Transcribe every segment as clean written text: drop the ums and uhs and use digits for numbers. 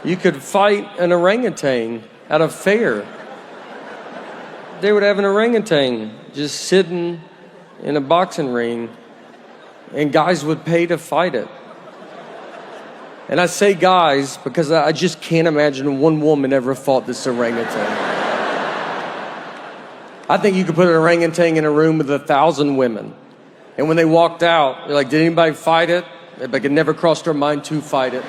You could fight an orangutan at a fair. They would have an orangutan just sitting in a boxing ring, and guys would pay to fight it. And I say guys because I just can't imagine one woman ever fought this orangutan. I think you could put an orangutan in a room with 1,000 women. And when they walked out, they're like, did anybody fight it? Like, it never crossed their mind to fight it.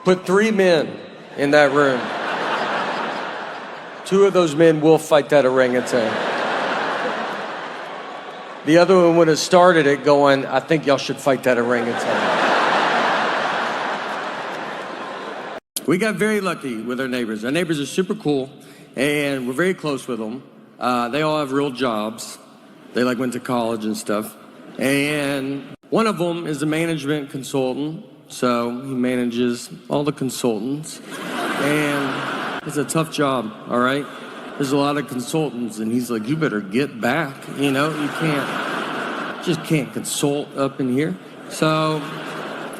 Put 3 men in that room. 2 of those men will fight that orangutan. The other one would have started it going, I think y'all should fight that orangutan. We got very lucky with our neighbors. Our neighbors are super cool, and we're very close with them. They all have real jobs. They went to college and stuff. And one of them is a management consultant, so he manages all the consultants. And it's a tough job, all right? There's a lot of consultants, and he's like, you better get back. You can't consult up in here. So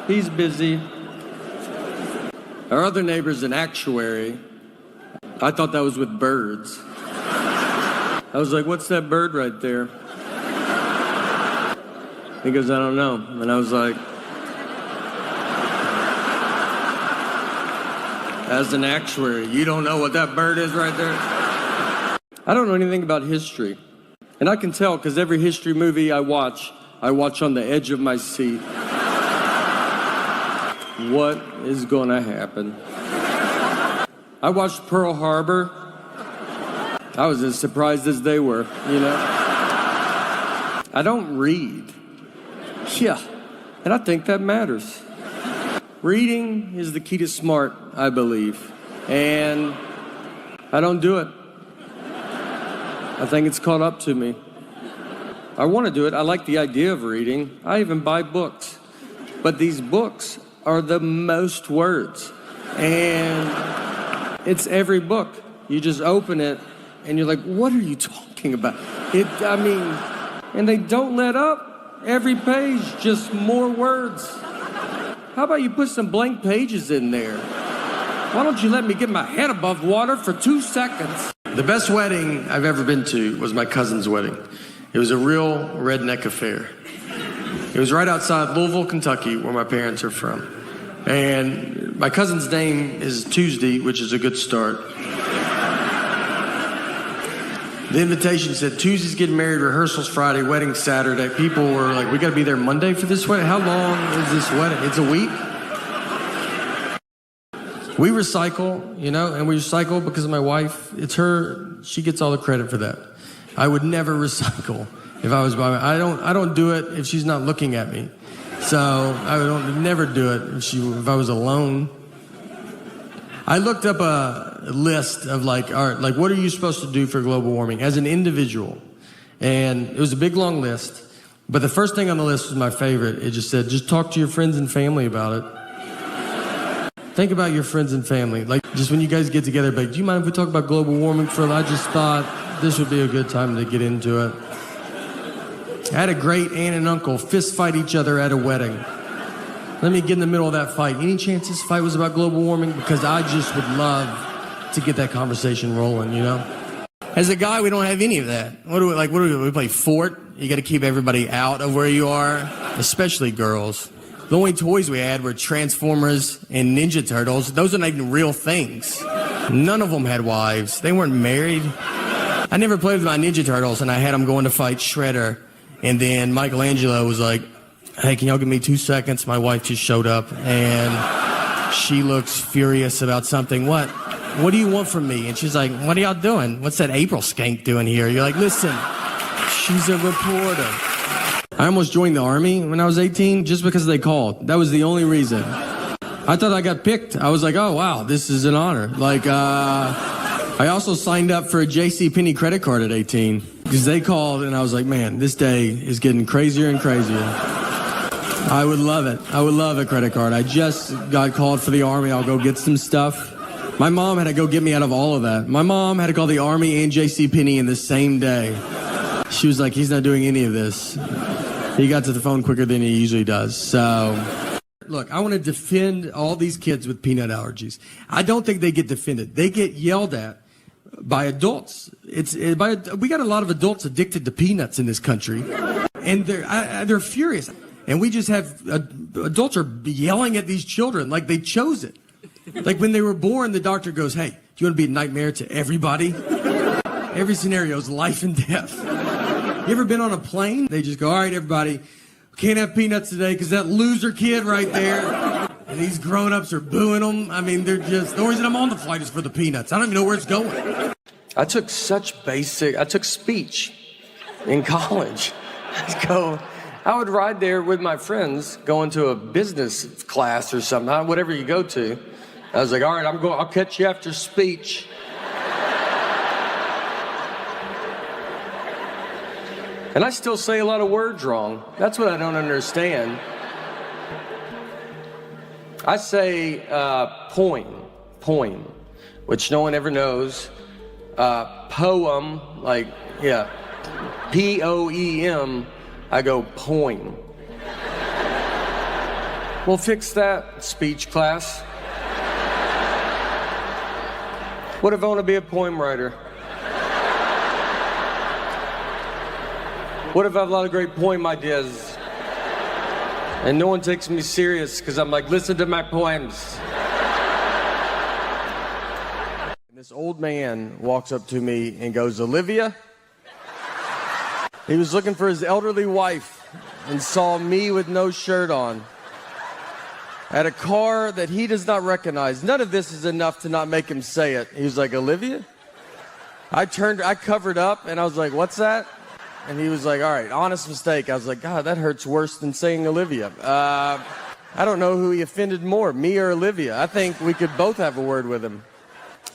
he's busy. Our other neighbor's an actuary. I thought that was with birds. I was like, what's that bird right there? He goes, I don't know. And I was like, as an actuary, you don't know what that bird is right there? I don't know anything about history. And I can tell because every history movie I watch on the edge of my seat. What is going to happen? I watched Pearl Harbor. I was as surprised as they were, I don't read. Yeah, and I think that matters. Reading is the key to smart, I believe. And I don't do it. I think it's caught up to me. I want to do it. I like the idea of reading. I even buy books. But these books are the most words. And it's every book. You just open it and you're like, what are you talking about? And they don't let up. Every page, just more words. How about you put some blank pages in there? Why don't you let me get my head above water for 2 seconds? The best wedding I've ever been to was my cousin's wedding. It was a real redneck affair. It was right outside Louisville, Kentucky, where my parents are from. And my cousin's name is Tuesday, which is a good start. The invitation said, Tuesday's getting married, rehearsals Friday, wedding Saturday. People were like, we gotta be there Monday for this wedding? How long is this wedding? It's a week? We recycle, and we recycle because of my wife. It's her, she gets all the credit for that. I would never recycle if I was by I don't do it if she's not looking at me. So I would never do it if I was alone. I looked up a list of what are you supposed to do for global warming as an individual? And it was a big, long list. But the first thing on the list was my favorite. It just said, just talk to your friends and family about it. Think about your friends and family. Just when you guys get together, do you mind if we talk about global warming for a little? I just thought this would be a good time to get into it. I had a great aunt and uncle fist fight each other at a wedding. Let me get in the middle of that fight. Any chance this fight was about global warming? Because I just would love to get that conversation rolling, As a guy, we don't have any of that. What do we play fort? You got to keep everybody out of where you are, especially girls. The only toys we had were Transformers and Ninja Turtles. Those are not even real things. None of them had wives. They weren't married. I never played with my Ninja Turtles, and I had them going to fight Shredder. And then Michelangelo was like, hey, can y'all give me 2 seconds? My wife just showed up, and she looks furious about something. What do you want from me? And she's like, what are y'all doing? What's that April skank doing here? You're like, listen, she's a reporter. I almost joined the Army when I was 18 just because they called. That was the only reason. I thought I got picked. I was like, oh, wow, this is an honor. I also signed up for a JCPenney credit card at 18 because they called, and I was like, man, this day is getting crazier and crazier. I would love it. I would love a credit card. I just got called for the Army. I'll go get some stuff. My mom had to go get me out of all of that. My mom had to call the Army and JCPenney in the same day. She was like, he's not doing any of this. He got to the phone quicker than he usually does. So, look, I want to defend all these kids with peanut allergies. I don't think they get defended. They get yelled at by adults. We got a lot of adults addicted to peanuts in this country, and they're furious. And we just have adults are yelling at these children like they chose it. Like when they were born, the doctor goes, hey, do you want to be a nightmare to everybody? Every scenario is life and death. You ever been on a plane? They just go, all right, everybody, can't have peanuts today because that loser kid right there. And these grown-ups are booing them. I mean, they're just, the reason I'm on the flight is for the peanuts. I don't even know where it's going. I took speech in college. I would ride there with my friends going to a business class or something, whatever you go to. I was like, all right, I'll catch you after speech. And I still say a lot of words wrong. That's what I don't understand. I say poem, which no one ever knows. Poem, like, yeah, P-O-E-M, I go poem. We'll fix that, speech class. What if I want to be a poem writer? What if I have a lot of great poem ideas and no one takes me serious because I'm like, listen to my poems. And this old man walks up to me and goes, Olivia? He was looking for his elderly wife and saw me with no shirt on at a car that he does not recognize. None of this is enough to not make him say it. He was like, Olivia? I covered up and I was like, what's that? And he was like, all right, honest mistake. I was like, God, that hurts worse than saying Olivia. I don't know who he offended more, me or Olivia. I think we could both have a word with him.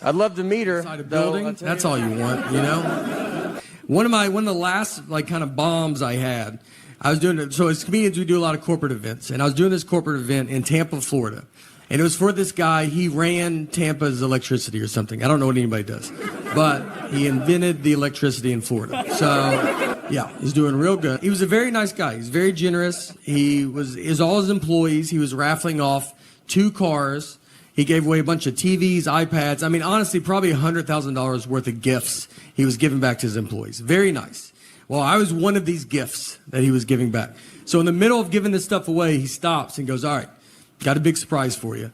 I'd love to meet her. Inside a building, that's all you want, you know? One of the last kind of bombs I had, I was doing it. So as comedians, we do a lot of corporate events. And I was doing this corporate event in Tampa, Florida. And it was for this guy. He ran Tampa's electricity or something. I don't know what anybody does. But he invented the electricity in Florida. So, yeah, he's doing real good. He was a very nice guy. He's very generous. Is all his employees. He was raffling off 2 cars. He gave away a bunch of TVs, iPads. I mean, honestly, probably $100,000 worth of gifts he was giving back to his employees. Very nice. Well, I was one of these gifts that he was giving back. So in the middle of giving this stuff away, he stops and goes, all right, got a big surprise for you.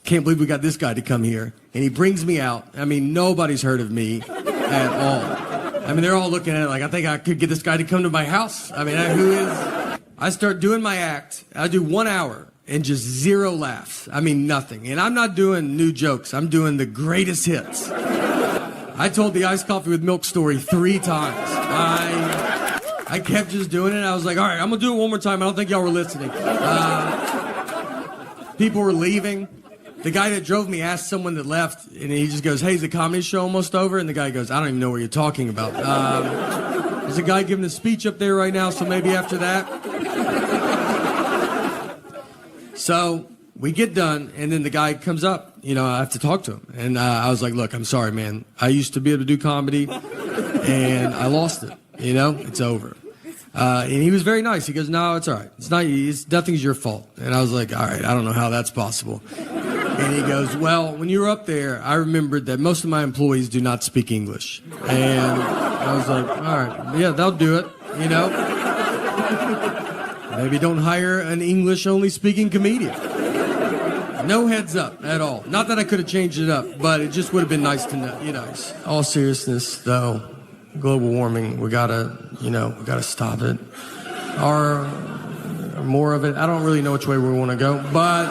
Can't believe we got this guy to come here. And he brings me out. I mean, nobody's heard of me at all. I mean, they're all looking at it like, I think I could get this guy to come to my house. I mean, who is? I start doing my act. I do 1 hour and just 0 laughs. I mean, nothing. And I'm not doing new jokes. I'm doing the greatest hits. I told the iced coffee with milk story 3 times. I kept just doing it. I was like, all right, I'm going to do it one more time. I don't think y'all were listening. People were leaving. The guy that drove me asked someone that left, and he just goes, hey, is the comedy show almost over? And the guy goes, I don't even know what you're talking about. There's a guy giving a speech up there right now, so maybe after that. So we get done, and then the guy comes up. You know, I have to talk to him. And I was like, look, I'm sorry, man. I used to be able to do comedy, and I lost it. You know, it's over. And he was very nice. He goes, no, it's all right. Nothing's your fault. And I was like, all right, I don't know how that's possible. And he goes, well, when you were up there, I remembered that most of my employees do not speak English. And I was like, all right, yeah, they'll do it, you know. Maybe don't hire an English-only speaking comedian. No heads up at all. Not that I could have changed it up, but it just would have been nice to know, you know. All seriousness, though, global warming, we gotta stop it. Or more of it. I don't really know which way we want to go, but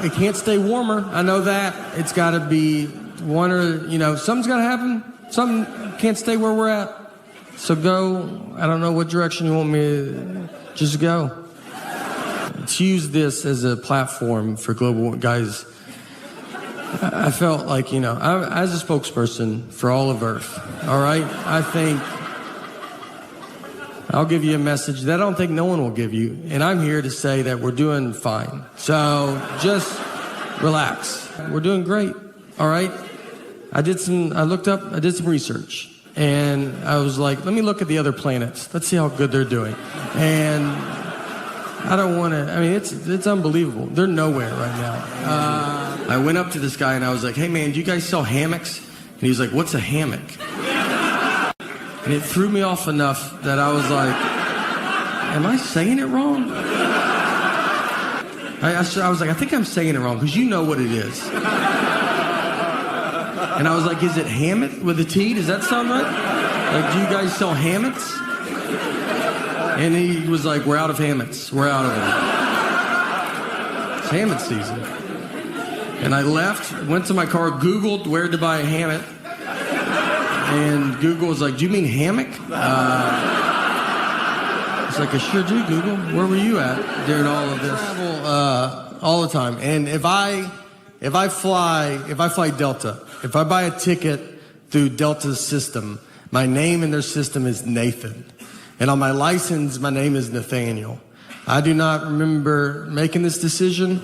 it can't stay warmer. I know that. It's got to be one or, something's got to happen. Something can't stay where we're at. So go, I don't know what direction you want me to just go. Let's use this as a platform for global, guys. I felt like, as a spokesperson for all of Earth, all right? I think I'll give you a message that I don't think no one will give you, and I'm here to say that we're doing fine. So just relax. We're doing great. all right? I did some research. And I was like, let me look at the other planets. Let's see how good they're doing. And I don't want to, I mean, it's unbelievable. They're nowhere right now. I went up to this guy and I was like, hey man, do you guys sell hammocks? And he was like, what's a hammock? And it threw me off enough that I was like, am I saying it wrong? I was like, I think I'm saying it wrong because you know what it is. And I was like, is it Hammett with a T? Does that sound right? Like, do you guys sell hammocks? And he was like, we're out of hammocks. We're out of them. It's hammock season. And I left, went to my car, Googled where to buy a hammock. And Google was like, do you mean hammock? I was like, I sure do, Google. Where were you at during all of this? I travel all the time. And if I fly Delta, if I buy a ticket through Delta's system, my name in their system is Nathan. And on my license, my name is Nathaniel. I do not remember making this decision.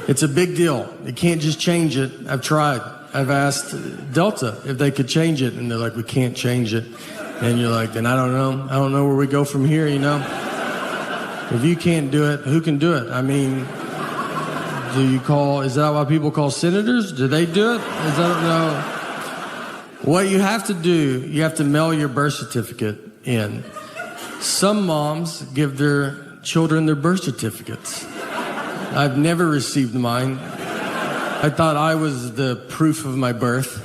It's a big deal. You can't just change it. I've tried. I've asked Delta if they could change it, and they're like, we can't change it. And you're like, then I don't know. I don't know where we go from here, you know? If you can't do it, who can do it? I mean, is that why people call senators? Do they do it? No. What you have to do, you have to mail your birth certificate in. Some moms give their children their birth certificates. I've never received mine. I thought I was the proof of my birth.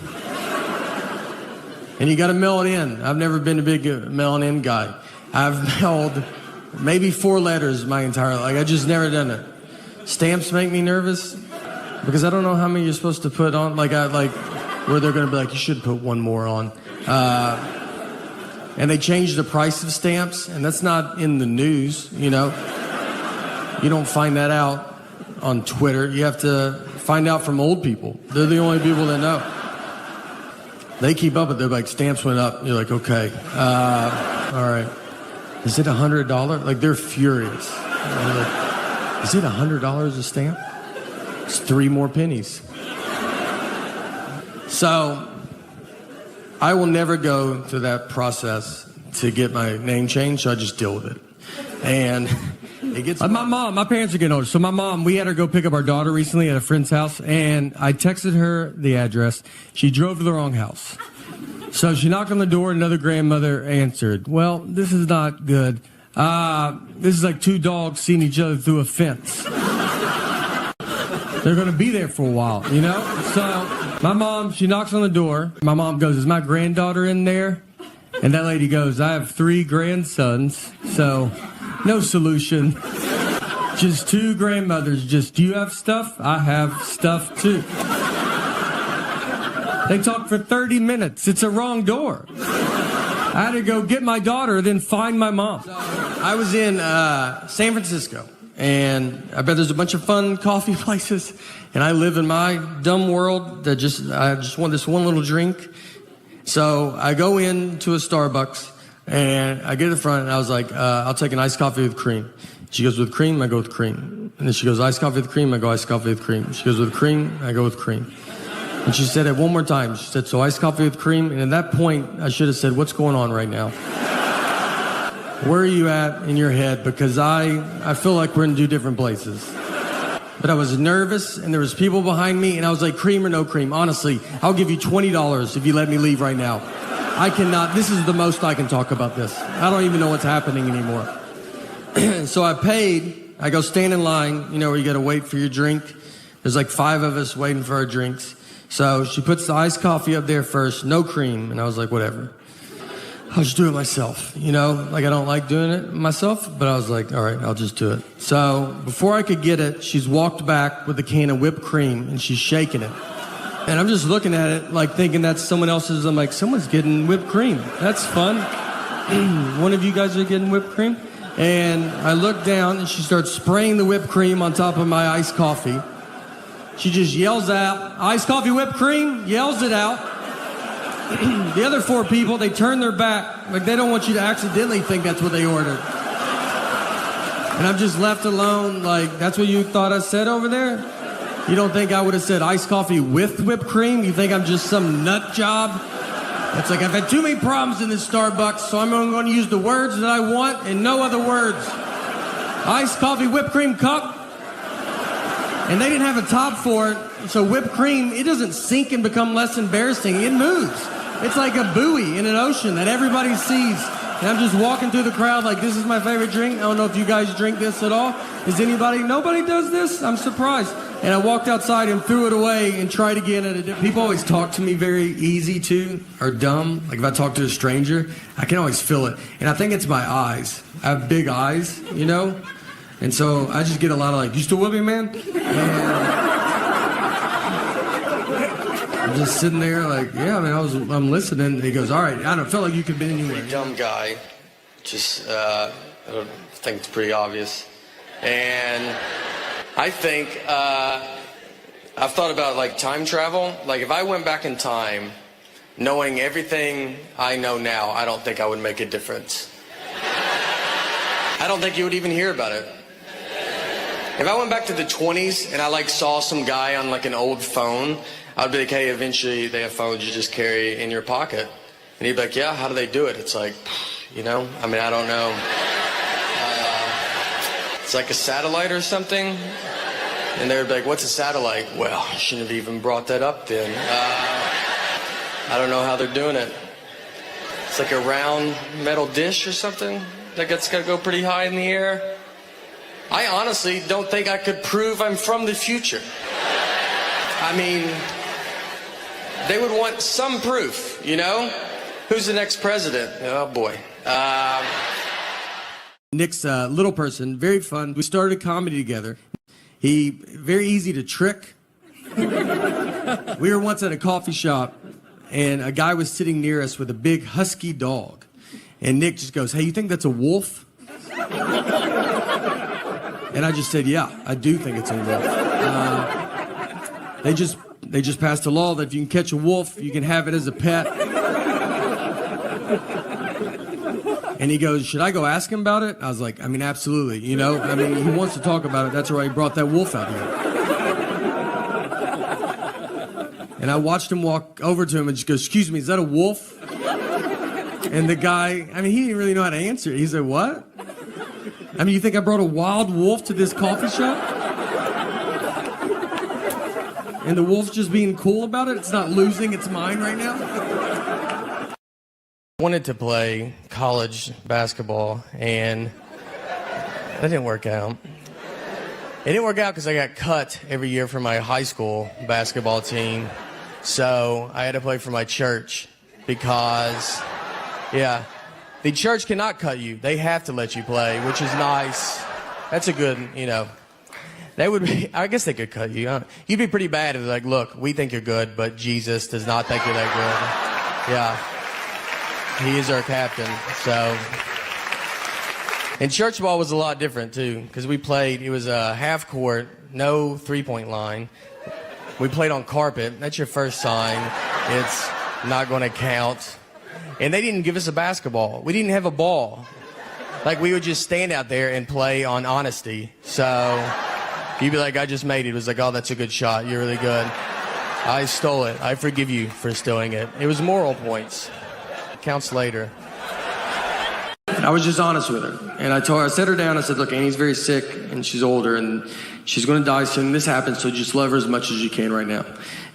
And you got to mail it in. I've never been a big mailing in guy. I've mailed maybe 4 letters my entire life. I just never done it. Stamps make me nervous because I don't know how many you're supposed to put on. Where they're going to be like, you should put one more on. And they changed the price of stamps, and that's not in the news, you know. You don't find that out on Twitter. You have to find out from old people. They're the only people that know. They keep up, but they're like, stamps went up. You're like, okay, all right. Is it $100? Like, they're furious. Is it $100 a stamp? It's 3 more pennies. So, I will never go through that process to get my name changed, so I just deal with it. And it gets... my parents are getting older. So my mom, we had her go pick up our daughter recently at a friend's house, and I texted her the address. She drove to the wrong house. So she knocked on the door, another grandmother answered. Well, this is not good. This is like 2 dogs seeing each other through a fence. They're going to be there for a while, you know? So my mom, she knocks on the door. My mom goes, is my granddaughter in there? And that lady goes, I have 3 grandsons, so no solution. Just 2 grandmothers. Just, do you have stuff? I have stuff too. They talked for 30 minutes. It's a wrong door. I had to go get my daughter, then find my mom. I was in San Francisco, and I bet there's a bunch of fun coffee places, and I live in my dumb world that I just want this one little drink. So I go into a Starbucks, and I get to the front, and I was like, I'll take an iced coffee with cream. She goes, with cream? I go with cream. And then she goes, iced coffee with cream? I go, iced coffee with cream. She goes, with cream? I go with cream. And she said it one more time. She said, so iced coffee with cream? And at that point, I should have said, what's going on right now? Where are you at in your head? Because I feel like we're in 2 different places. But I was nervous, and there was people behind me, and I was like, cream or no cream? Honestly, I'll give you $20 if you let me leave right now. I cannot, this is the most I can talk about this. I don't even know what's happening anymore. So I paid. I go stand in line, you know, where you got to wait for your drink. There's like 5 of us waiting for our drinks. So she puts the iced coffee up there first, no cream. And I was like, whatever. I'll just do it myself. You know, like I don't like doing it myself, but I was like, all right, I'll just do it. So before I could get it, she's walked back with a can of whipped cream and she's shaking it. And I'm just looking at it like thinking that's someone else's. I'm like, someone's getting whipped cream. That's fun. One of you guys are getting whipped cream? And I look down and she starts spraying the whipped cream on top of my iced coffee. She just yells out, iced coffee whipped cream, yells it out. The other 4 people, they turn their back, like they don't want you to accidentally think that's what they ordered. And I'm just left alone, like, that's what you thought I said over there? You don't think I would have said iced coffee with whipped cream? You think I'm just some nut job? It's like, I've had too many problems in this Starbucks, so I'm going to use the words that I want and no other words. Iced coffee, whipped cream cup. And they didn't have a top for it, so whipped cream, it doesn't sink and become less embarrassing. It moves. It's like a buoy in an ocean that everybody sees. And I'm just walking through the crowd like, this is my favorite drink. I don't know if you guys drink this at all. Is anybody? Nobody does this? I'm surprised. And I walked outside and threw it away and tried again at a different... People always talk to me very easy too, or dumb. Like if I talk to a stranger, I can always feel it. And I think it's my eyes. I have big eyes, you know? And so I just get a lot of like, you still with me, man? And I'm just sitting there like, yeah, man, I'm listening. And he goes, all right, I don't feel like you could be anywhere. Pretty dumb guy. Just, I think it's pretty obvious. And I think, I've thought about like time travel. Like if I went back in time, knowing everything I know now, I don't think I would make a difference. I don't think you would even hear about it. If I went back to the 20s and I like saw some guy on like an old phone, I'd be like, hey, eventually they have phones you just carry in your pocket. And he'd be like, yeah, how do they do it? It's like, you know, I mean, I don't know. It's like a satellite or something. And they'd be like, what's a satellite? Well, I shouldn't have even brought that up then. I don't know how they're doing it. It's like a round metal dish or something that's got to go pretty high in the air. I honestly don't think I could prove I'm from the future. I mean, they would want some proof, you know? Who's the next president? Oh, boy. Nick's a little person, very fun. We started comedy together. He, very easy to trick. We were once at a coffee shop, and a guy was sitting near us with a big husky dog. And Nick just goes, hey, you think that's a wolf? And I just said, yeah, I do think it's a wolf. They just passed a law that if you can catch a wolf, you can have it as a pet. And he goes, should I go ask him about it? I was like, I mean, absolutely, you know? I mean, he wants to talk about it. That's why he brought that wolf out here. And I watched him walk over to him and just go, excuse me, is that a wolf? And the guy, I mean, he didn't really know how to answer it. He said, what? I mean, you think I brought a wild wolf to this coffee shop? And the wolf's just being cool about it? It's not losing its mind right now? I wanted to play college basketball, and that didn't work out. It didn't work out because I got cut every year for my high school basketball team. So I had to play for my church because, yeah, the church cannot cut you. They have to let you play, which is nice. That's a good, you know. They would be, I guess they could cut you. You'd be pretty bad if they're like, look, we think you're good, but Jesus does not think you're that good. Yeah. He is our captain, so. And church ball was a lot different, too, because we played, it was a half court, no three-point line. We played on carpet. That's your first sign. It's not going to count. And they didn't give us a basketball. We didn't have a ball. Like, we would just stand out there and play on honesty. So you'd be like, I just made it. It was like, oh, that's a good shot. You're really good. I stole it. I forgive you for stealing it. It was moral points. Counts later. I was just honest with her. And I set her down. I said, look, Annie's very sick, and she's older, and she's going to die soon. This happens, so just love her as much as you can right now.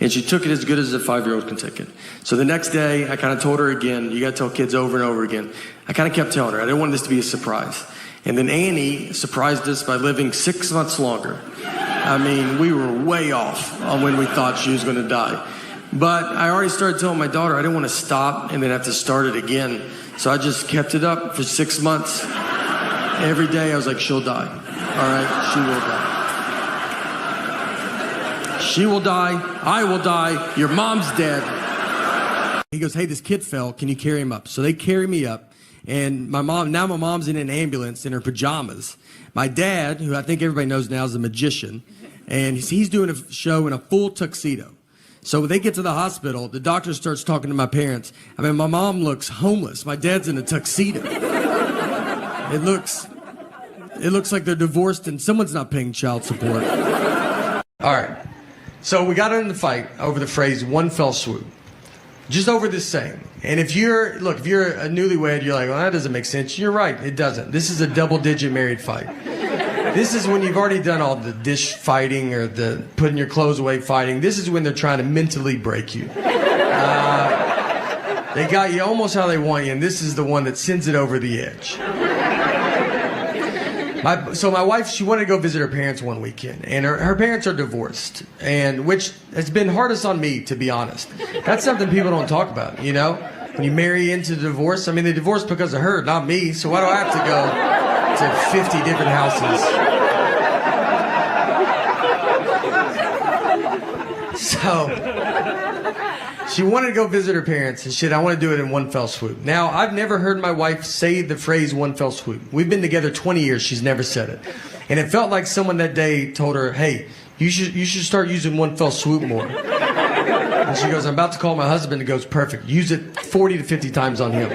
And she took it as good as a 5-year-old can take it. So the next day, I kind of told her again, you got to tell kids over and over again. I kind of kept telling her. I didn't want this to be a surprise. And then Annie surprised us by living 6 months longer. I mean, we were way off on when we thought she was going to die. But I already started telling my daughter I didn't want to stop and then have to start it again. So I just kept it up for 6 months. Every day I was like, she'll die. All right, she will die. She will die. I will die. Your mom's dead. He goes, hey, this kid fell. Can you carry him up? So they carry me up. And my mom's in an ambulance in her pajamas. My dad, who I think everybody knows now is a magician, and he's doing a show in a full tuxedo. So when they get to the hospital, the doctor starts talking to my parents. I mean, my mom looks homeless. My dad's in a tuxedo. It looks like they're divorced and someone's not paying child support. All right. So we got in the fight over the phrase "one fell swoop," just over this saying. And if you're a newlywed, you're like, well, that doesn't make sense. You're right, it doesn't. This is a double-digit married fight. This is when you've already done all the dish fighting or the putting your clothes away fighting. This is when they're trying to mentally break you. They got you almost how they want you, and this is the one that sends it over the edge. So my wife, she wanted to go visit her parents one weekend, and her parents are divorced, and which has been hardest on me, to be honest. That's something people don't talk about, you know? When you marry into divorce, I mean, they divorced because of her, not me, so why do I have to go to 50 different houses? So she wanted to go visit her parents, and shit, I want to do it in one fell swoop. Now, I've never heard my wife say the phrase one fell swoop. We've been together 20 years, she's never said it. And it felt like someone that day told her, hey, you should start using one fell swoop more. And she goes, I'm about to call my husband, and goes, perfect, use it 40 to 50 times on him.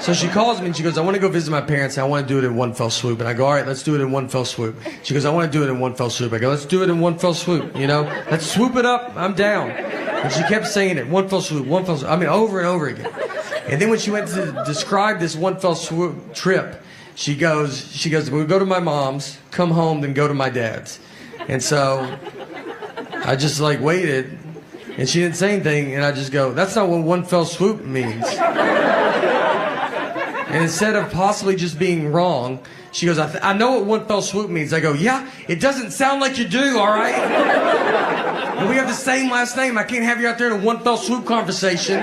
So she calls me and she goes, I want to go visit my parents and I want to do it in one fell swoop. And I go, all right, let's do it in one fell swoop. She goes, I want to do it in one fell swoop. I go, let's do it in one fell swoop, you know? Let's swoop it up, I'm down. And she kept saying it, one fell swoop, one fell swoop. I mean, over and over again. And then when she went to describe this one fell swoop trip, she goes, we'll go to my mom's, come home, then go to my dad's. And so I just like waited and she didn't say anything. And I just go, that's not what one fell swoop means. And instead of possibly just being wrong, she goes, I know what one fell swoop means. I go, yeah, it doesn't sound like you do, all right? And we have the same last name. I can't have you out there in a one fell swoop conversation.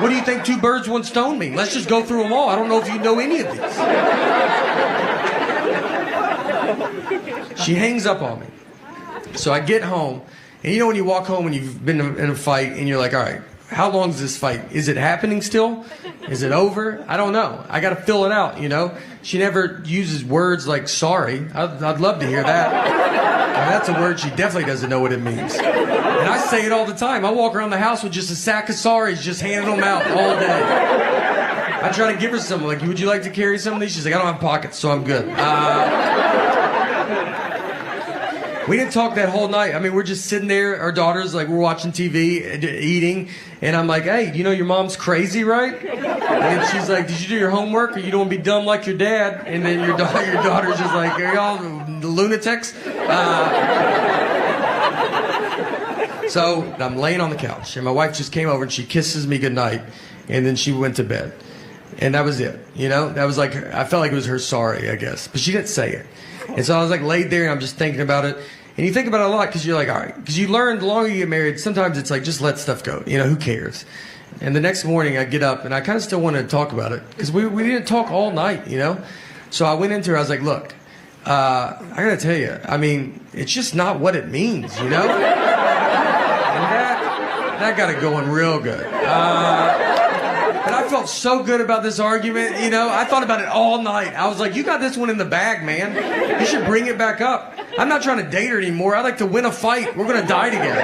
What do you think two birds, one stone mean? Let's just go through them all. I don't know if you know any of these. She hangs up on me. So I get home, and you know when you walk home and you've been in a fight, and you're like, all right, how long is this fight? Is it happening still? Is it over? I don't know. I got to fill it out, you know? She never uses words like sorry. I'd love to hear that. I mean, that's a word she definitely doesn't know what it means. And I say it all the time. I walk around the house with just a sack of sorries, just handing them out all day. I try to give her some, like, would you like to carry some of these? She's like, I don't have pockets, so I'm good. We didn't talk that whole night. I mean, we're just sitting there, our daughters, like, we're watching TV, eating, and I'm like, hey, you know your mom's crazy, right? And she's like, did you do your homework, or you don't want to be dumb like your dad? And then your daughter's just like, are y'all lunatics? So I'm laying on the couch, and my wife just came over, and she kisses me goodnight, and then she went to bed. And that was it, you know? That was like, I felt like it was her sorry, I guess. But she didn't say it. And so I was like laid there and I'm just thinking about it. And you think about it a lot because you're like, all right. Because you learn the longer you get married, sometimes it's like, just let stuff go. You know, who cares? And the next morning I get up and I kind of still wanted to talk about it. Because we didn't talk all night, you know? So I went into her, I was like, look, I got to tell you, I mean, it's just not what it means, you know? And that got it going real good. And I felt so good about this argument, you know. I thought about it all night. I was like, you got this one in the bag, man. You should bring it back up. I'm not trying to date her anymore. I like to win a fight. We're going to die together.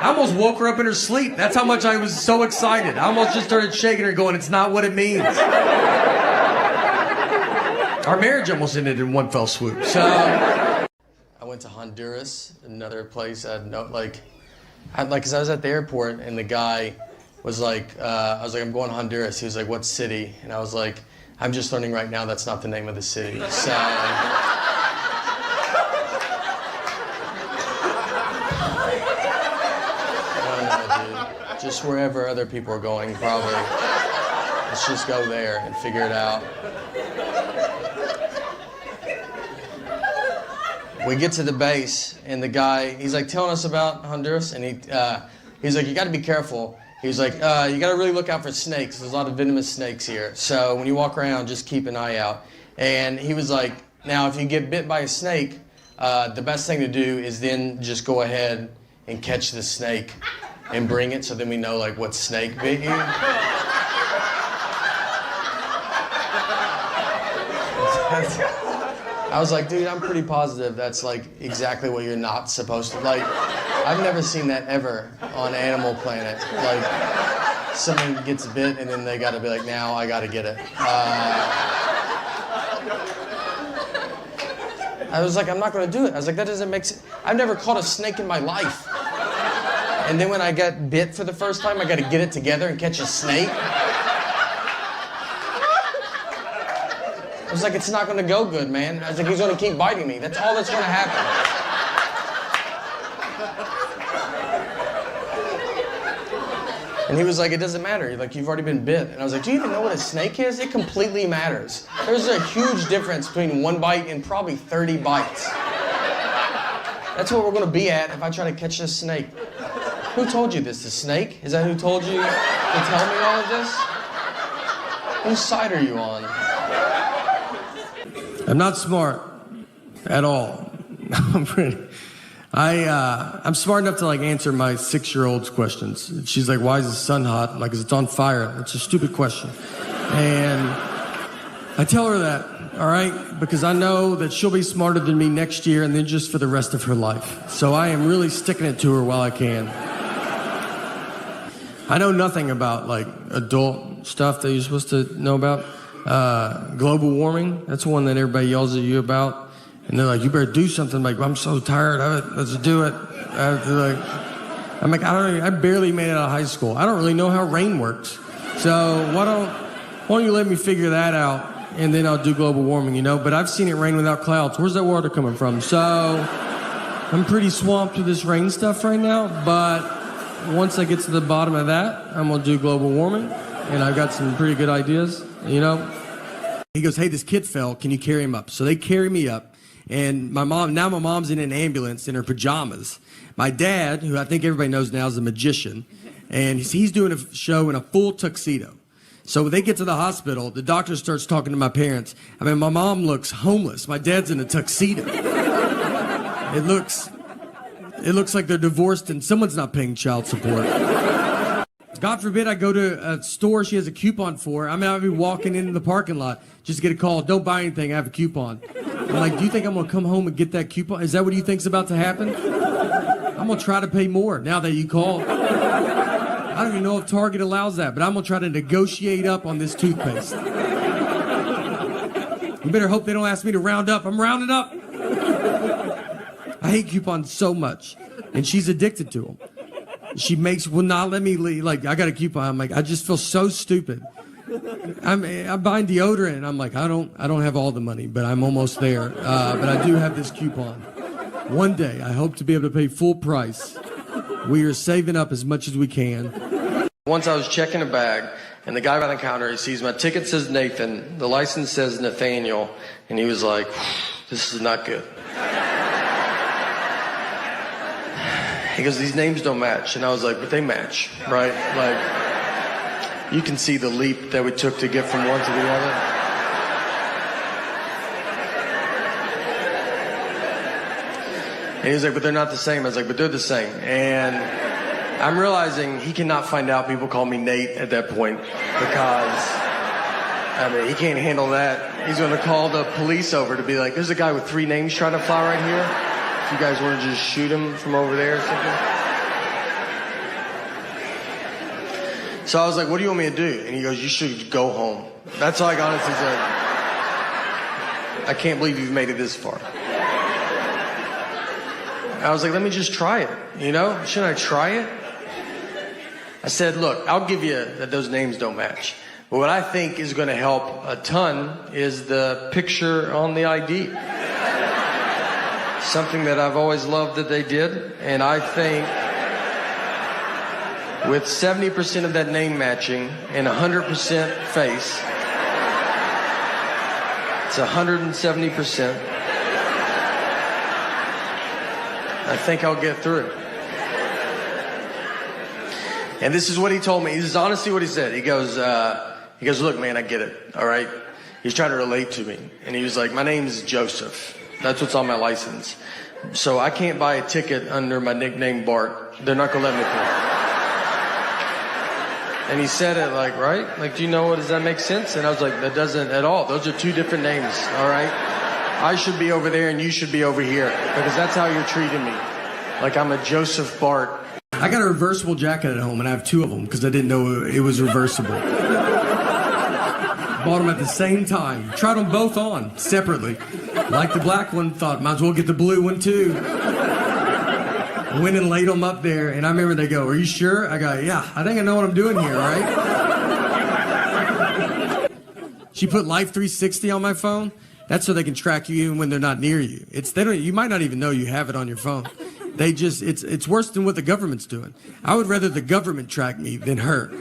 I almost woke her up in her sleep. That's how much I was so excited. I almost just started shaking her going, it's not what it means. Our marriage almost ended in one fell swoop. So I went to Honduras, another place because I was at the airport and the guy was like, I was like, I'm going to Honduras. He was like, what city? And I was like, I'm just learning right now that's not the name of the city. So, I don't know, dude. Just wherever other people are going, probably. Let's just go there and figure it out. We get to the base, and the guy, he's like telling us about Honduras, and he's like, you got to be careful. He's like, you got to really look out for snakes. There's a lot of venomous snakes here. So when you walk around, just keep an eye out. And he was like, now if you get bit by a snake, the best thing to do is then just go ahead and catch the snake and bring it so then we know like what snake bit you. I was like, dude, I'm pretty positive that's like exactly what you're not supposed to like. I've never seen that ever on Animal Planet. Like, someone gets bit and then they gotta be like, now I gotta get it. I was like, I'm not going to do it. I was like, that doesn't make sense. I've never caught a snake in my life. And then when I got bit for the first time, I got to get it together and catch a snake. I was like, it's not going to go good, man. I was like, he's going to keep biting me. That's all that's going to happen. And he was like, it doesn't matter. Like, you've already been bit. And I was like, do you even know what a snake is? It completely matters. There's a huge difference between one bite and probably 30 bites. That's what we're going to be at if I try to catch this snake. Who told you this? The snake? Is that who told you to tell me all of this? Whose side are you on? I'm not smart at all. I'm smart enough to like answer my 6-year-old's questions. She's like, why is the sun hot? I'm like, 'cause it's on fire. It's a stupid question. And I tell her that, all right, because I know that she'll be smarter than me next year and then just for the rest of her life. So I am really sticking it to her while I can. I know nothing about like adult stuff that you're supposed to know about. Global warming, that's one that everybody yells at you about. And they're like, you better do something. I'm like, I'm so tired of it. Let's do it. I'm like, I barely made it out of high school. I don't really know how rain works. So why don't you let me figure that out, and then I'll do global warming, you know? But I've seen it rain without clouds. Where's that water coming from? So I'm pretty swamped with this rain stuff right now. But once I get to the bottom of that, I'm going to do global warming. And I've got some pretty good ideas, you know? He goes, hey, this kid fell. Can you carry him up? So they carry me up. And my mom's in an ambulance in her pajamas. My dad, who I think everybody knows now is a magician, and he's doing a show in a full tuxedo. So when they get to the hospital, the doctor starts talking to my parents. I mean, my mom looks homeless. My dad's in a tuxedo. It looks like they're divorced and someone's not paying child support. God forbid I go to a store she has a coupon for. I mean, I'll be walking into the parking lot, just get a call, don't buy anything, I have a coupon. I'm like, do you think I'm going to come home and get that coupon? Is that what you think's about to happen? I'm going to try to pay more now that you called. I don't even know if Target allows that, but I'm going to try to negotiate up on this toothpaste. You better hope they don't ask me to round up. I'm rounding up. I hate coupons so much, and she's addicted to them. She will not let me leave. Like, I got a coupon. I'm like, I just feel so stupid. I'm buying deodorant, and I'm like, I don't have all the money, but I'm almost there. But I do have this coupon. One day, I hope to be able to pay full price. We are saving up as much as we can. Once I was checking a bag, and the guy behind the counter, he sees my ticket says Nathan, the license says Nathaniel, and he was like, this is not good. He goes, these names don't match. And I was like, but they match, right? Like, you can see the leap that we took to get from one to the other. And he was like, but they're not the same. I was like, but they're the same. And I'm realizing he cannot find out people call me Nate at that point because, I mean, he can't handle that. He's going to call the police over to be like, there's a guy with 3 names trying to fly right here. You guys want to just shoot him from over there or something? So I was like, what do you want me to do? And he goes, you should go home. That's all I honestly said. I can't believe you've made it this far. I was like, let me just try it, you know? Shouldn't I try it? I said, look, I'll give you that those names don't match. But what I think is going to help a ton is the picture on the ID. Something that I've always loved that they did, and I think with 70% of that name matching and 100% face, it's 170%. I think I'll get through it. And this is what he told me. This is honestly what he said. He goes, look, man, I get it, all right? He's trying to relate to me. And he was like, my name's Joseph. That's what's on my license. So I can't buy a ticket under my nickname Bart. They're not going to let me through. And he said it like, right? Like, do you know does that make sense? And I was like, that doesn't at all. Those are 2 different names, all right? I should be over there and you should be over here because that's how you're treating me. Like I'm a Joseph Bart. I got a reversible jacket at home, and I have 2 of them because I didn't know it was reversible. Bought them at the same time. Tried them both on separately. Like the black one, thought might as well get the blue one too. Went and laid them up there, and I remember they go, "Are you sure?" I go, "Yeah, I think I know what I'm doing here, all right?" She put Life 360 on my phone. That's so they can track you even when they're not near you. You might not even know you have it on your phone. It's worse than what the government's doing. I would rather the government track me than her.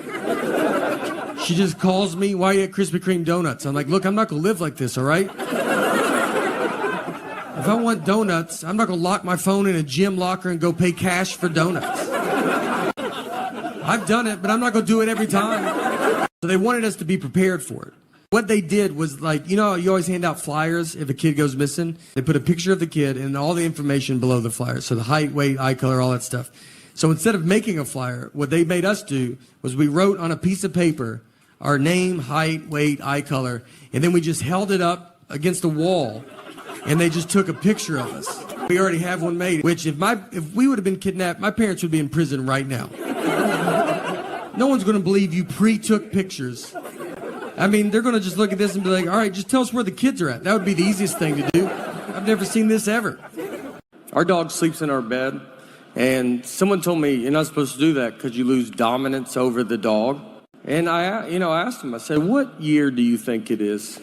She just calls me, "Why you at Krispy Kreme donuts?" I'm like, "Look, I'm not gonna live like this, all right? If I want donuts, I'm not gonna lock my phone in a gym locker and go pay cash for donuts. I've done it, but I'm not gonna do it every time." So they wanted us to be prepared for it. What they did was, like, you always hand out flyers if a kid goes missing. They put a picture of the kid and all the information below the flyer. So the height, weight, eye color, all that stuff. So instead of making a flyer, what they made us do was we wrote on a piece of paper our name, height, weight, eye color, and then we just held it up against the wall, and they just took a picture of us. We already have one made, which if we would have been kidnapped, my parents would be in prison right now. No one's going to believe you pre-took pictures. I mean, they're going to just look at this and be like, "All right, just tell us where the kids are at." That would be the easiest thing to do. I've never seen this ever. Our dog sleeps in our bed, and someone told me, "You're not supposed to do that because you lose dominance over the dog." And I asked him, I said, "What year do you think it is?"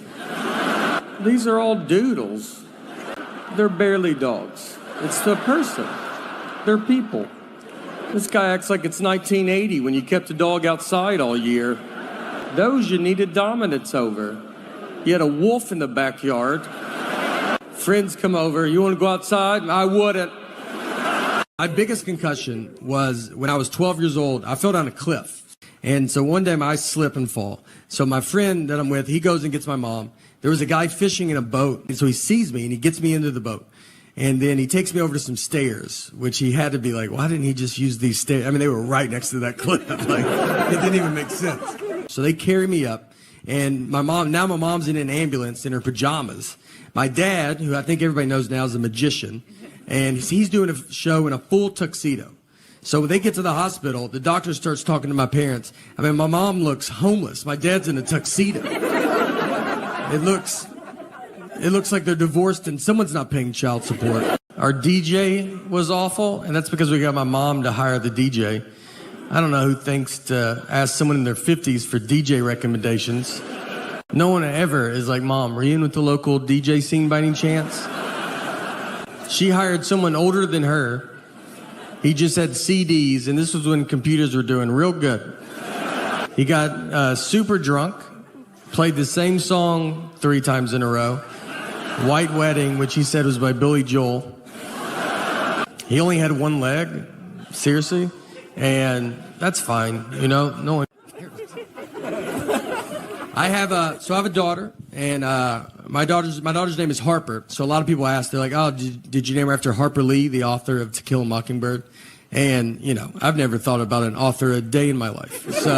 "These are all doodles. They're barely dogs. It's the person. They're people. This guy acts like it's 1980 when you kept the dog outside all year. Those you needed dominance over. You had a wolf in the backyard. Friends come over. You want to go outside?" "I wouldn't." My biggest concussion was when I was 12 years old. I fell down a cliff. And so one day I slip and fall. So my friend that I'm with, he goes and gets my mom. There was a guy fishing in a boat. And so he sees me and he gets me into the boat. And then he takes me over to some stairs, which he had to be like, "Why didn't he just use these stairs?" I mean, they were right next to that cliff. Like, it didn't even make sense. So they carry me up. And my mom's in an ambulance in her pajamas. My dad, who I think everybody knows now is a magician, and he's doing a show in a full tuxedo. So when they get to the hospital, the doctor starts talking to my parents. I mean, my mom looks homeless. My dad's in a tuxedo. It looks like they're divorced and someone's not paying child support. Our DJ was awful, and that's because we got my mom to hire the DJ. I don't know who thinks to ask someone in their 50s for DJ recommendations. No one ever is like, "Mom, were you in with the local DJ scene by any chance?" She hired someone older than her. He just had CDs, and this was when computers were doing real good. He got super drunk, played the same song 3 times in a row. White Wedding, which he said was by Billy Joel. He only had one leg, seriously, and that's fine, no one cares. I have a daughter, and my daughter's name is Harper. So a lot of people ask, they're like, "Oh, did you name her after Harper Lee, the author of To Kill a Mockingbird?" And I've never thought about an author a day in my life. So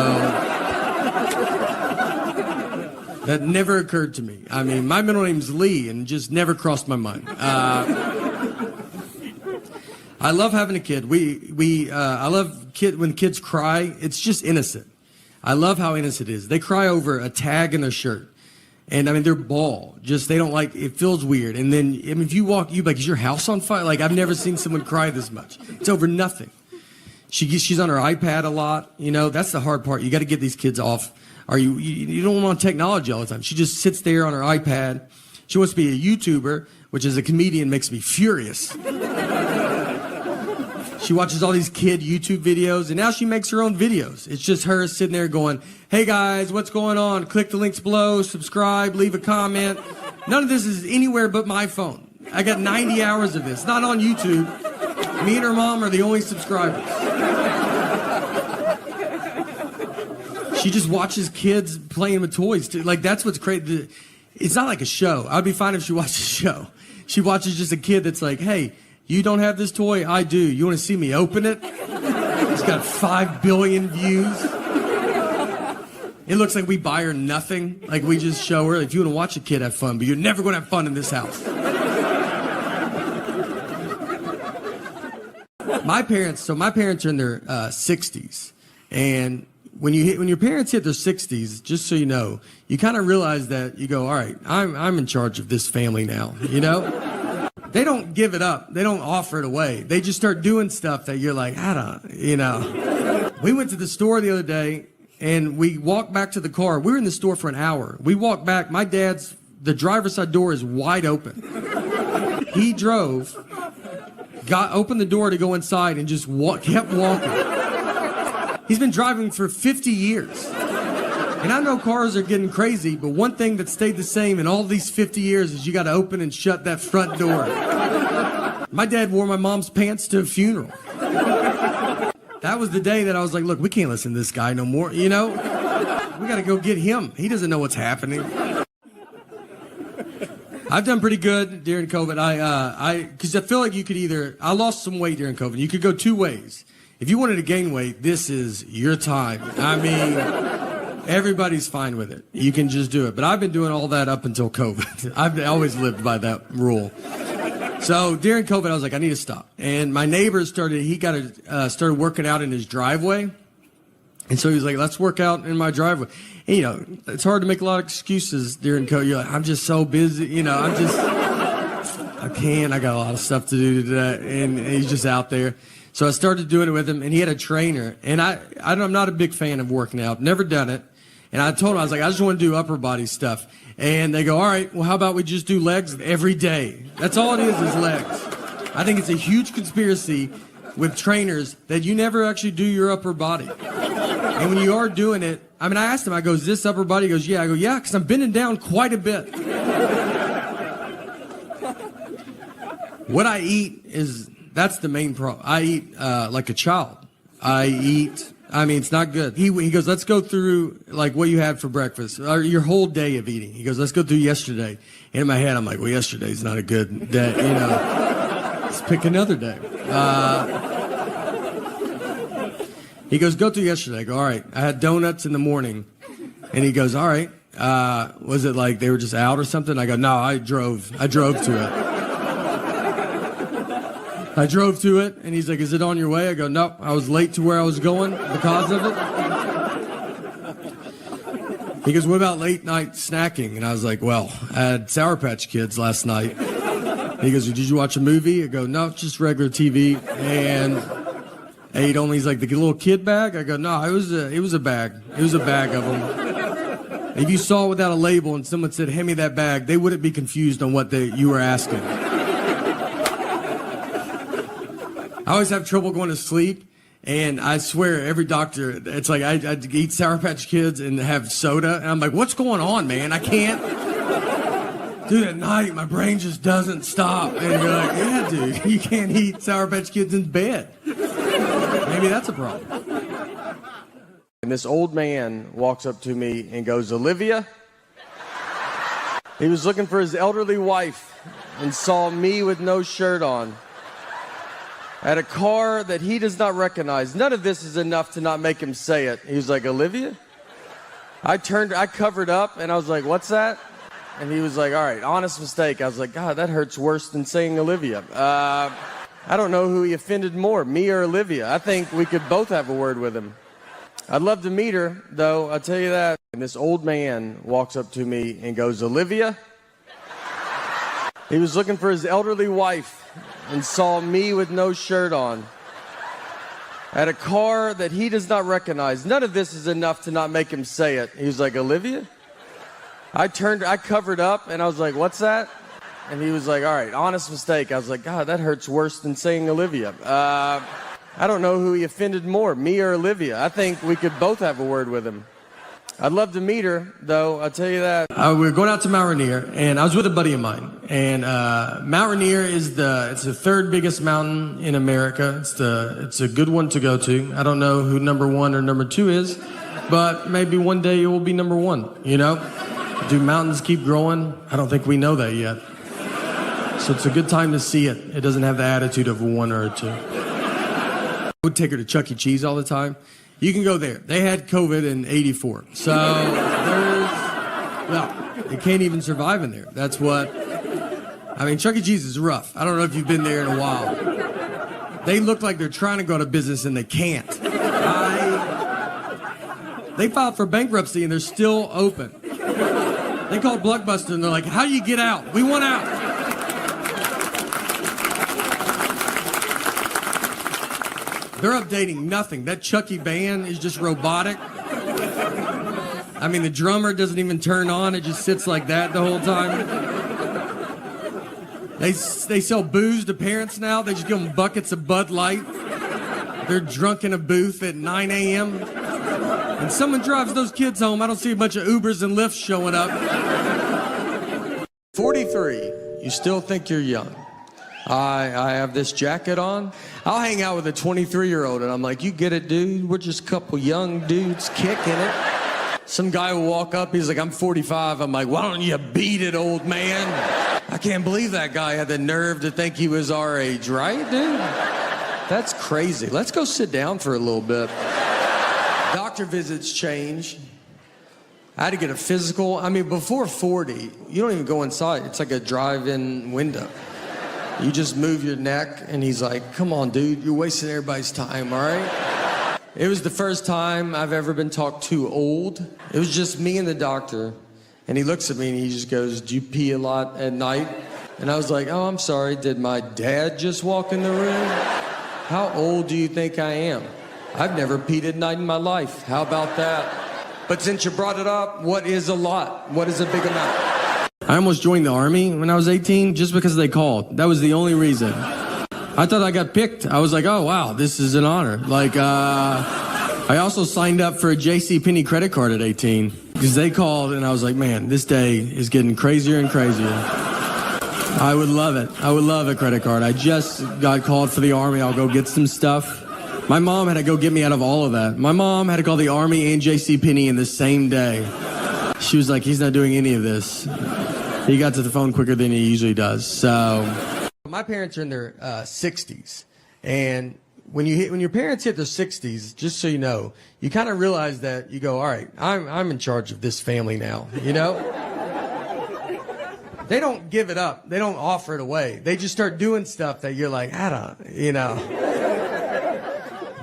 that never occurred to me. I mean, my middle name's Lee, and just never crossed my mind. I love having a kid. I love when kids cry. It's just innocent. I love how innocent it is. They cry over a tag in their shirt. And I mean, they're bald. Just, they don't like, it feels weird. And then, I mean, if you walk, you like, "Is your house on fire?" Like, I've never seen someone cry this much. It's over nothing. She's on her iPad a lot. That's the hard part. You got to get these kids off. You don't want technology all the time. She just sits there on her iPad. She wants to be a YouTuber, which as a comedian makes me furious. She watches all these kid YouTube videos, and now she makes her own videos. It's just her sitting there going, "Hey guys, what's going on? Click the links below, subscribe, leave a comment." None of this is anywhere but my phone. I got 90 hours of this, not on YouTube. Me and her mom are the only subscribers. She just watches kids playing with toys. Like, that's what's crazy. It's not like a show. I'd be fine if she watched a show. She watches just a kid that's like, "Hey, you don't have this toy? I do. You want to see me open it?" It's got 5 billion views. It looks like we buy her nothing. Like, we just show her, if you want to watch a kid have fun, but you're never going to have fun in this house. My parents are in their 60s. And when your parents hit their 60s, just so you know, you kind of realize that you go, all right, I'm in charge of this family now, you know? They don't give it up. They don't offer it away. They just start doing stuff that you're like, I don't, you know. We went to the store the other day, and we walked back to the car. We were in the store for an hour. We walked back. The driver's side door is wide open. He drove, opened the door to go inside, and just kept walking. He's been driving for 50 years. And I know cars are getting crazy, but one thing that stayed the same in all these 50 years is you got to open and shut that front door. My dad wore my mom's pants to a funeral. That was the day that I was like, look, we can't listen to this guy no more, you know? We got to go get him. He doesn't know what's happening. I've done pretty good during COVID. Because I feel like I lost some weight during COVID. You could go two ways. If you wanted to gain weight, this is your time. I mean, everybody's fine with it. You can just do it. But I've been doing all that up until COVID. I've always lived by that rule. So during COVID, I was like, I need to stop. And my neighbor started working out in his driveway. And so he was like, let's work out in my driveway. And, you know, it's hard to make a lot of excuses during COVID. You're like, I'm just so busy. You know, I got a lot of stuff to do today. And he's just out there. So I started doing it with him, and he had a trainer. And I'm not a big fan of working out. Never done it. And I told him, I was like, I just want to do upper body stuff. And they go, all right, well, how about we just do legs every day? That's all it is legs. I think it's a huge conspiracy with trainers that you never actually do your upper body. And when you are doing it, I mean, I asked him, I go, is this upper body? He goes, yeah. I go, yeah, because I'm bending down quite a bit. What I eat that's the main problem. I eat like a child. It's not good. He goes, let's go through like what you had for breakfast, or your whole day of eating. He goes, let's go through yesterday. And in my head, I'm like, well, yesterday's not a good day, you know. Let's pick another day. He goes, go through yesterday. I go, all right. I had donuts in the morning. And he goes, all right. Was it like they were just out or something? I go, no, I drove to it. I drove to it, and he's like, is it on your way? I go, no, I was late to where I was going because of it. He goes, what about late night snacking? And I was like, well, I had Sour Patch Kids last night. And he goes, did you watch a movie? I go, no, just regular TV. And ate only, he's like, the little kid bag? I go, no, it was a bag. It was a bag of them. If you saw it without a label and someone said, hand me that bag, they wouldn't be confused on what you were asking. I always have trouble going to sleep, and I swear every doctor, it's like I eat Sour Patch Kids and have soda, and I'm like, what's going on, man? I can't. Dude, at night, my brain just doesn't stop. And you're like, yeah, dude, you can't eat Sour Patch Kids in bed. Maybe that's a problem. And this old man walks up to me and goes, Olivia? He was looking for his elderly wife and saw me with no shirt on at a car that he does not recognize. None of this is enough to not make him say it. He was like, Olivia? I covered up, and I was like, what's that? And he was like, all right, honest mistake. I was like, God, that hurts worse than saying Olivia. I don't know who he offended more, me or Olivia. I think we could both have a word with him. I'd love to meet her, though, I'll tell you that. And this old man walks up to me and goes, Olivia? He was looking for his elderly wife and saw me with no shirt on at a car that he does not recognize. None of this is enough to not make him say it. He was like, Olivia? I covered up, and I was like, what's that? And he was like, all right, honest mistake. I was like, God, that hurts worse than saying Olivia. I don't know who he offended more, me or Olivia. I think we could both have a word with him. I'd love to meet her, though, I'll tell you that. We were going out to Mount Rainier, and I was with a buddy of mine. And Mount Rainier it's the third biggest mountain in America. It's a good one to go to. I don't know who number one or number two is, but maybe one day it will be number one, you know? Do mountains keep growing? I don't think we know that yet. So it's a good time to see it. It doesn't have the attitude of a one or a two. I would take her to Chuck E. Cheese all the time. You can go there. They had COVID in '84. So they can't even survive in there. That's what, I mean, Chuck E. Cheese is rough. I don't know if you've been there in a while. They look like they're trying to go out of business and they can't. They filed for bankruptcy and they're still open. They called Blockbuster and they're like, how do you get out? We want out. They're updating nothing. That Chucky band is just robotic. I mean, the drummer doesn't even turn on. It just sits like that the whole time. They sell booze to parents now. They just give them buckets of Bud Light. They're drunk in a booth at 9 a.m. And someone drives those kids home. I don't see a bunch of Ubers and Lyfts showing up. 43. You still think you're young. I have this jacket on. I'll hang out with a 23-year-old and I'm like, you get it, dude? We're just a couple young dudes kicking it. Some guy will walk up, he's like, I'm 45. I'm like, why don't you beat it, old man? I can't believe that guy had the nerve to think he was our age, right, dude? That's crazy. Let's go sit down for a little bit. Doctor visits change. I had to get a physical. I mean, before 40, you don't even go inside. It's like a drive-in window. You just move your neck, and he's like, come on, dude, you're wasting everybody's time, all right? It was the first time I've ever been talked to old. It was just me and the doctor. And he looks at me and he just goes, do you pee a lot at night? And I was like, oh, I'm sorry, did my dad just walk in the room? How old do you think I am? I've never peed at night in my life. How about that? But since you brought it up, what is a lot? What is a big amount? I almost joined the Army when I was 18 just because they called. That was the only reason. I thought I got picked. I was like, oh, wow, this is an honor. Like, I also signed up for a JCPenney credit card at 18 because they called and I was like, man, this day is getting crazier and crazier. I would love it. I would love a credit card. I just got called for the Army. I'll go get some stuff. My mom had to go get me out of all of that. My mom had to call the Army and JCPenney in the same day. She was like, he's not doing any of this. He got to the phone quicker than he usually does. So my parents are in their 60s. And when your parents hit their 60s, just so you know, you kind of realize that you go, all right, I'm in charge of this family now, you know? They don't give it up. They don't offer it away. They just start doing stuff that you're like, I don't, you know.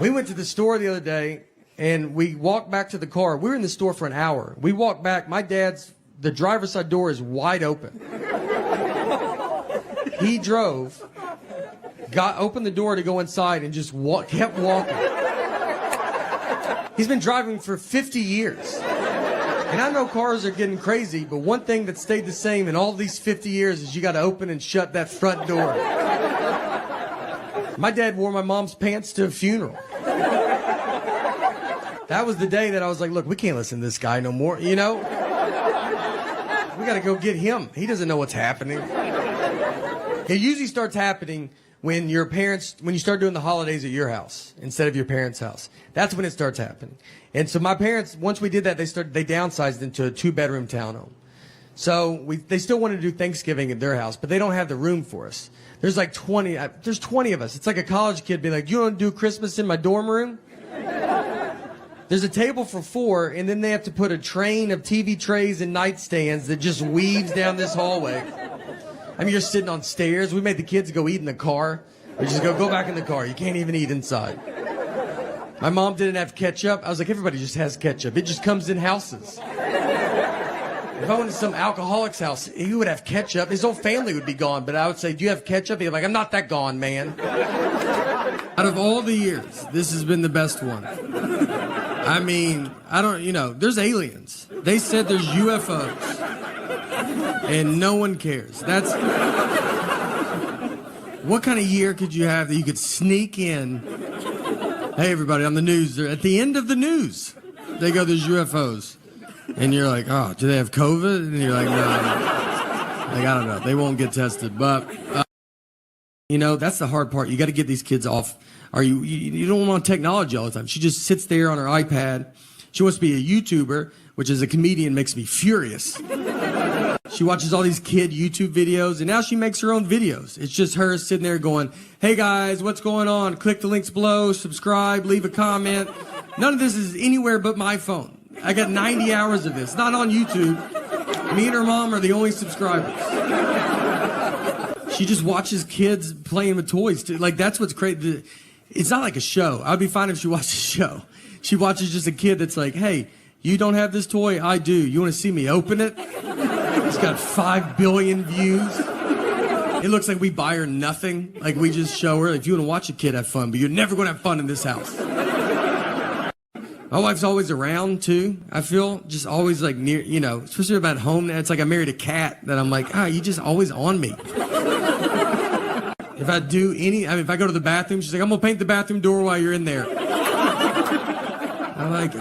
We went to the store the other day, and we walked back to the car. We were in the store for an hour. We walked back. The driver's side door is wide open. He drove, opened the door to go inside, and just kept walking. He's been driving for 50 years. And I know cars are getting crazy, but one thing that stayed the same in all these 50 years is you got to open and shut that front door. My dad wore my mom's pants to a funeral. That was the day that I was like, look, we can't listen to this guy no more, you know? We got to go get him. He doesn't know what's happening. It usually starts happening when you start doing the holidays at your house instead of your parents' house. That's when it starts happening. And so my parents, once we did that, they downsized into a 2-bedroom townhome. So they still wanted to do Thanksgiving at their house, but they don't have the room for us. There's like 20 of us. It's like a college kid being like, you want to do Christmas in my dorm room? There's a table for 4, and then they have to put a train of TV trays and nightstands that just weaves down this hallway. I mean, you're sitting on stairs. We made the kids go eat in the car. We just go back in the car. You can't even eat inside. My mom didn't have ketchup. I was like, everybody just has ketchup. It just comes in houses. If I went to some alcoholic's house, he would have ketchup. His whole family would be gone. But I would say, do you have ketchup? He'd be like, I'm not that gone, man. Out of all the years, this has been the best one. I mean, there's aliens. They said there's UFOs. And no one cares. What kind of year could you have that you could sneak in? Hey, everybody, on the news. At the end of the news, they go, there's UFOs. And you're like, oh, do they have COVID? And you're like, no. Like, I don't know. They won't get tested. But, that's the hard part. You got to get these kids off. You don't want technology all the time. She just sits there on her iPad. She wants to be a YouTuber, which as a comedian makes me furious. She watches all these kid YouTube videos, and now she makes her own videos. It's just her sitting there going, hey guys, what's going on? Click the links below, subscribe, leave a comment. None of this is anywhere but my phone. I got 90 hours of this, not on YouTube. Me and her mom are the only subscribers. She just watches kids playing with toys. Like, that's what's crazy. It's not like a show. I'd be fine if she watched a show. She watches just a kid that's like, hey, You don't have this toy? I do. You want to see me open it? It's got 5 billion views. It looks like we buy her nothing. Like we just show her, if you want to watch a kid have fun, but you're never going to have fun in this house. My wife's always around too. I feel just always like near, you know, especially about home. It's like I married a cat that I'm like, you just always on me. If I do if I go to the bathroom, she's like, I'm going to paint the bathroom door while you're in there. I'm like,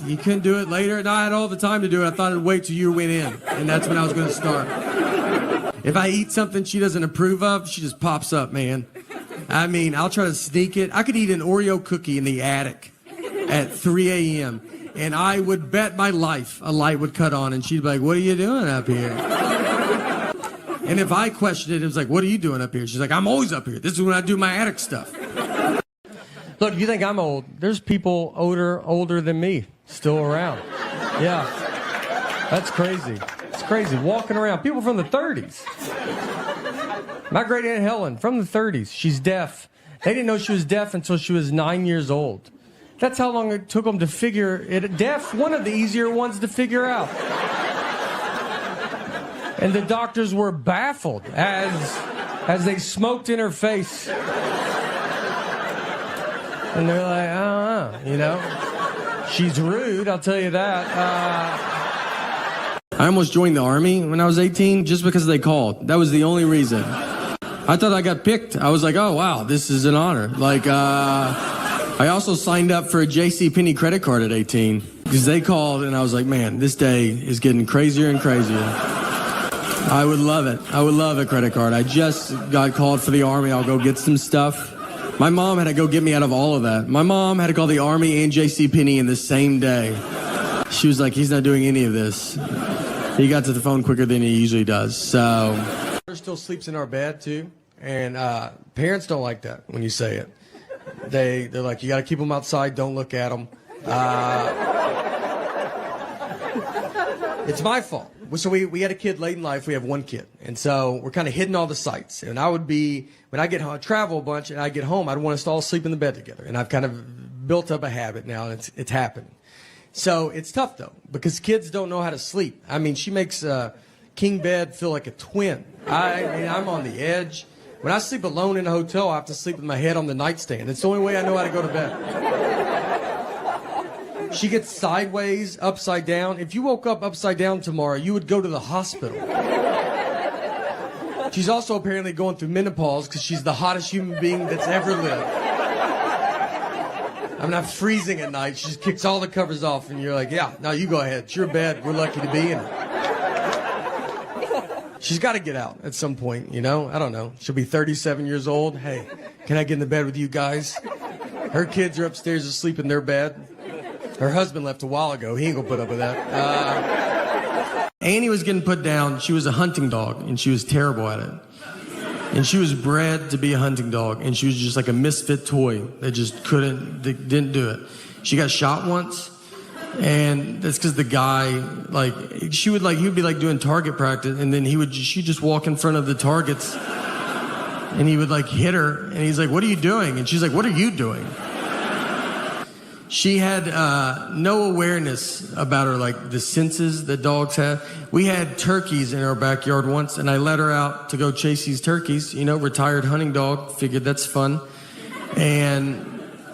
you couldn't do it later? No, I had all the time to do it. I thought I'd wait till you went in. And that's when I was going to start. If I eat something she doesn't approve of, she just pops up, man. I mean, I'll try to sneak it. I could eat an Oreo cookie in the attic at 3 a.m. And I would bet my life a light would cut on and she'd be like, what are you doing up here? And if I questioned it, it was like, what are you doing up here? She's like, I'm always up here. This is when I do my attic stuff. Look, you think I'm old? There's people older than me still around. Yeah. That's crazy. It's crazy. Walking around. People from the 30s. My great Aunt Helen, from the 30s. She's deaf. They didn't know she was deaf until she was 9 years old. That's how long it took them to figure it. Deaf, one of the easier ones to figure out. And the doctors were baffled as they smoked in her face. And they're like, you know, she's rude, I'll tell you that. I almost joined the Army when I was 18 just because they called. That was the only reason. I thought I got picked. I was like, oh, wow, this is an honor. Like, I also signed up for a JCPenney credit card at 18 because they called and I was like, man, this day is getting crazier and crazier. I would love it. I would love a credit card. I just got called for the Army. I'll go get some stuff. My mom had to go get me out of all of that. My mom had to call the Army and JCPenney in the same day. She was like, he's not doing any of this. He got to the phone quicker than he usually does. So, Daughter still sleeps in our bed too, and parents don't like that when you say it. They're like, you got to keep them outside. Don't look at them. It's my fault. So we had a kid late in life. We have one kid. And so we're kind of hitting all the sites. And I would be, when I get home, travel a bunch and I get home, I'd want us to all sleep in the bed together. And I've kind of built up a habit now and it's happening. So it's tough though, because kids don't know how to sleep. I mean, she makes king bed feel like a twin. I'm on the edge. When I sleep alone in a hotel, I have to sleep with my head on the nightstand. It's the only way I know how to go to bed. She gets sideways, upside down. If you woke up upside down tomorrow, you would go to the hospital. She's also apparently going through menopause because she's the hottest human being that's ever lived. I'm not freezing at night. She just kicks all the covers off and you're like, yeah, no, you go ahead. It's your bed. We're lucky to be in it. She's got to get out at some point, you know? I don't know. She'll be 37 years old. Hey, can I get in the bed with you guys? Her kids are upstairs asleep in their bed. Her husband left a while ago. He ain't gonna put up with that. Annie was getting put down. She was a hunting dog, and she was terrible at it. And she was bred to be a hunting dog, and she was just like a misfit toy that just didn't do it. She got shot once, and that's because the guy, he would be like doing target practice, and then she'd just walk in front of the targets, and he would like hit her, and he's like, what are you doing? And she's like, what are you doing? She had no awareness about her, like the senses that dogs have. We had turkeys in our backyard once, and I let her out to go chase these turkeys. You know, retired hunting dog. Figured that's fun. And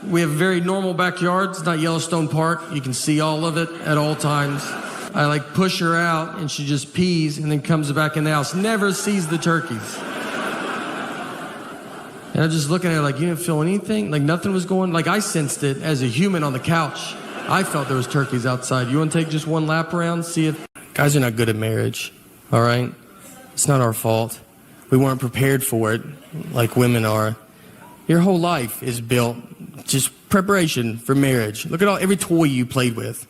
we have a very normal backyard. It's not Yellowstone Park. You can see all of it at all times. I push her out, and she just pees and then comes back in the house. Never sees the turkeys. And I'm just looking at her like, you didn't feel anything? Like nothing was going, I sensed it as a human on the couch. I felt there was turkeys outside. You want to take just one lap around, see if... Guys are not good at marriage, all right? It's not our fault. We weren't prepared for it like women are. Your whole life is built just preparation for marriage. Look at every toy you played with.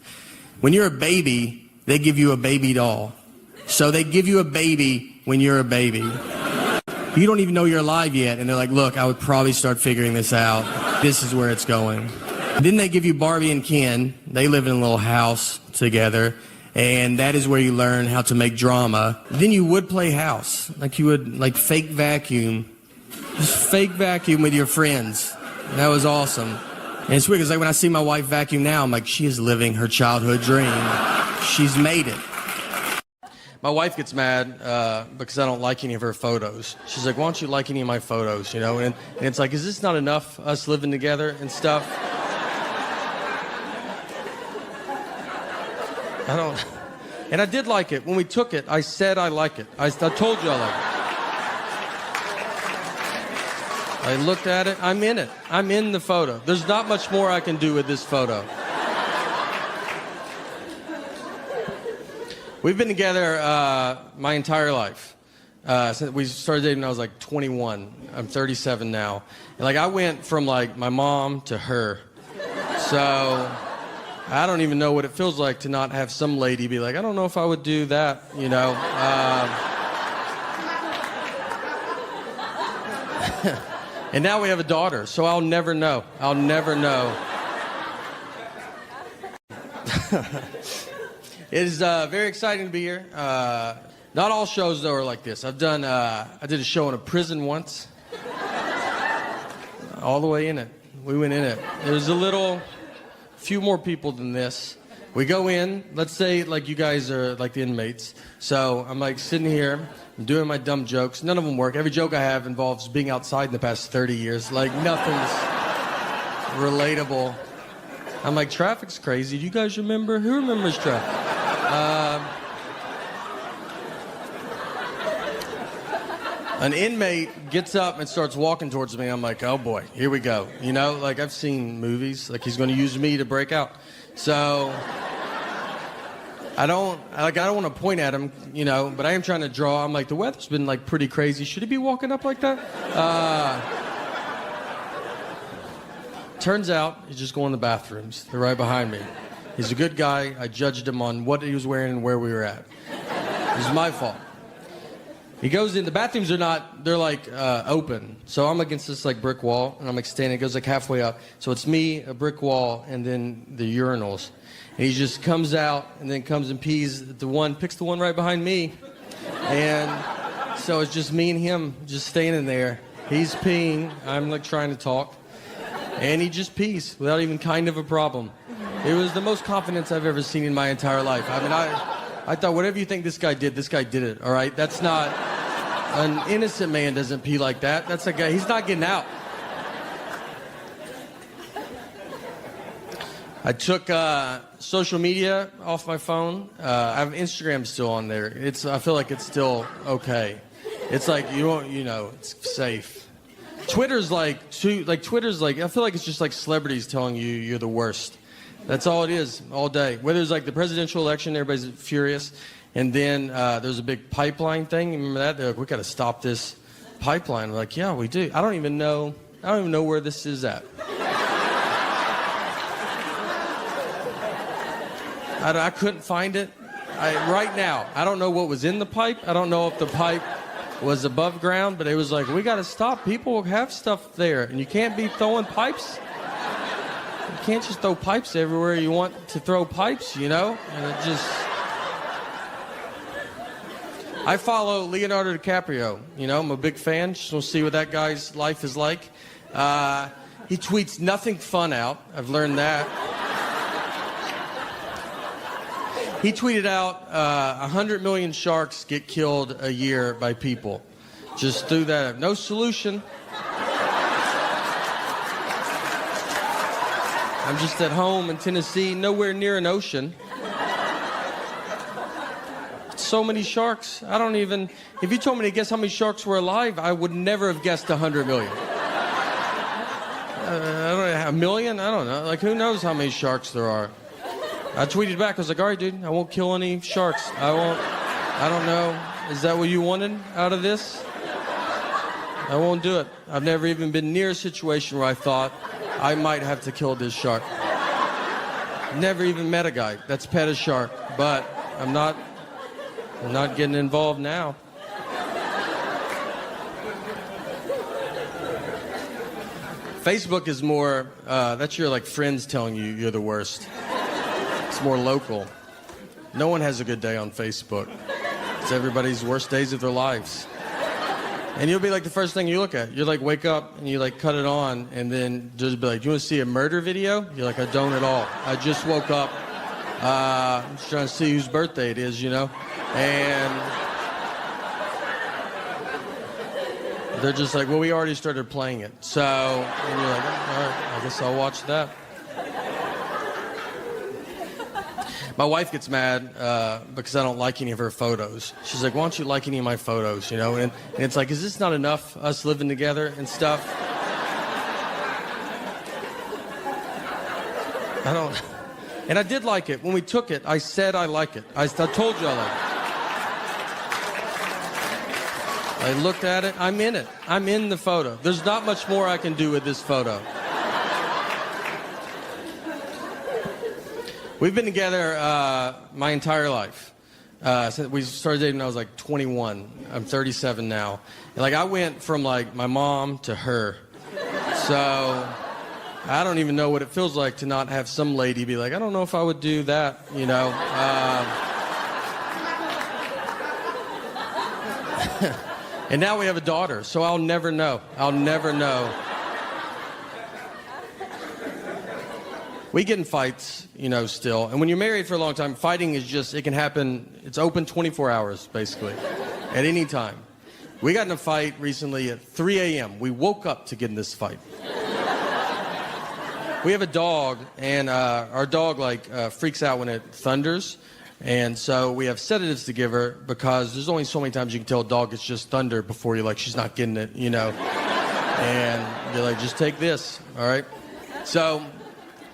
When you're a baby, they give you a baby doll. So they give you a baby when you're a baby. You don't even know you're alive yet, and they're like, look, I would probably start figuring this out. This is where it's going. Then they give you Barbie and Ken. They live in a little house together, and that is where you learn how to make drama. Then you would play house. You would, fake vacuum. Just fake vacuum with your friends. That was awesome. And it's weird because like when I see my wife vacuum now, I'm like, she is living her childhood dream. She's made it. My wife gets mad because I don't like any of her photos. She's like, why don't you like any of my photos, you know? And it's like, is this not enough, us living together and stuff? I don't... And I did like it. When we took it, I said I like it. I told you I like it. I looked at it. I'm in it. I'm in the photo. There's not much more I can do with this photo. We've been together my entire life. Since we started dating when I was like 21. I'm 37 now. And like I went from like my mom to her. So I don't even know what it feels like to not have some lady be like, I don't know if I would do that, you know. And now we have a daughter, so I'll never know. I'll never know. It is very exciting to be here. Not all shows, though, are like this. I did a show in a prison once. All the way in it. We went in it. There was few more people than this. We go in, let's say like you guys are like the inmates. So I'm like sitting here, I'm doing my dumb jokes. None of them work. Every joke I have involves being outside in the past 30 years. Like nothing's relatable. I'm like, traffic's crazy. Do you guys remember? Who remembers traffic? An inmate gets up and starts walking towards me. I'm like, oh boy, here we go. You know, like I've seen movies, like he's going to use me to break out. So I don't want to point at him, you know, but I am trying to draw. I'm like, the weather's been like pretty crazy. Should he be walking up like that? Turns out he's just going to the bathrooms. They're right behind me. He's a good guy. I judged him on what he was wearing and where we were at. It was my fault. He goes in, the bathrooms they're like open. So I'm against this like brick wall and I'm like standing, it goes like halfway up. So it's me, a brick wall, and then the urinals. And he just comes out and then comes and pees picks the one right behind me. And so it's just me and him just standing there. He's peeing, I'm like trying to talk. And he just pees without even kind of a problem. It was the most confidence I've ever seen in my entire life. I mean, I thought, whatever you think this guy did it, all right? That's not... An innocent man doesn't pee like that. That's a guy... He's not getting out. I took social media off my phone. I have Instagram still on there. I feel like it's still okay. It's like, it's safe. Twitter's like, I feel like it's just like celebrities telling you you're the worst. That's all it is, all day. Whether it's like the presidential election, everybody's furious. And then there's a big pipeline thing. Remember that? They're like, we got to stop this pipeline. We're like, yeah, we do. I don't even know where this is at. I couldn't find it. Right now, I don't know what was in the pipe. I don't know if the pipe was above ground, but it was like, we got to stop. People have stuff there, and you can't be throwing pipes. You can't just throw pipes everywhere you want to throw pipes, you know? And it just... I follow Leonardo DiCaprio. You know, I'm a big fan. Just want to see what that guy's life is like. He tweets nothing fun out. I've learned that. He tweeted out 100 million sharks get killed a year by people. Just threw that up. No solution. I'm just at home in Tennessee, nowhere near an ocean. So many sharks. If you told me to guess how many sharks were alive, I would never have guessed 100 million. A million? I don't know. Like, who knows how many sharks there are? I tweeted back. I was like, all right, dude, I won't kill any sharks. I don't know. Is that what you wanted out of this? I won't do it. I've never even been near a situation where I thought I might have to kill this shark. Never even met a guy that's pet a shark, but I'm not getting involved now. Facebook is more, that's your like friends telling you you're the worst. It's more local. No one has a good day on Facebook. It's everybody's worst days of their lives. And you'll be like the first thing you look at. You like wake up and you like cut it on and then just be like, do you want to see a murder video? You're like, I don't at all. I just woke up. I'm just trying to see whose birthday it is, you know? And they're just like, well, we already started playing it. So, and you're like, all right, I guess I'll watch that. My wife gets mad because I don't like any of her photos. She's like, why don't you like any of my photos, you know? And it's like, is this not enough, us living together and stuff? I don't... And I did like it. When we took it, I said I like it. I told you I like it. I looked at it. I'm in it. I'm in the photo. There's not much more I can do with this photo. We've been together my entire life. Since we started dating when I was like 21. I'm 37 now. And like I went from like my mom to her. So I don't even know what it feels like to not have some lady be like, I don't know if I would do that, you know. And now we have a daughter, so I'll never know. I'll never know. We get in fights, you know, still. And when you're married for a long time, fighting is just, it can happen, it's open 24 hours, basically, at any time. We got in a fight recently at 3 a.m. We woke up to get in this fight. We have a dog, and our dog, like, freaks out when it thunders. And so we have sedatives to give her because there's only so many times you can tell a dog it's just thunder before you're like, she's not getting it, you know. And you're like, just take this, all right? So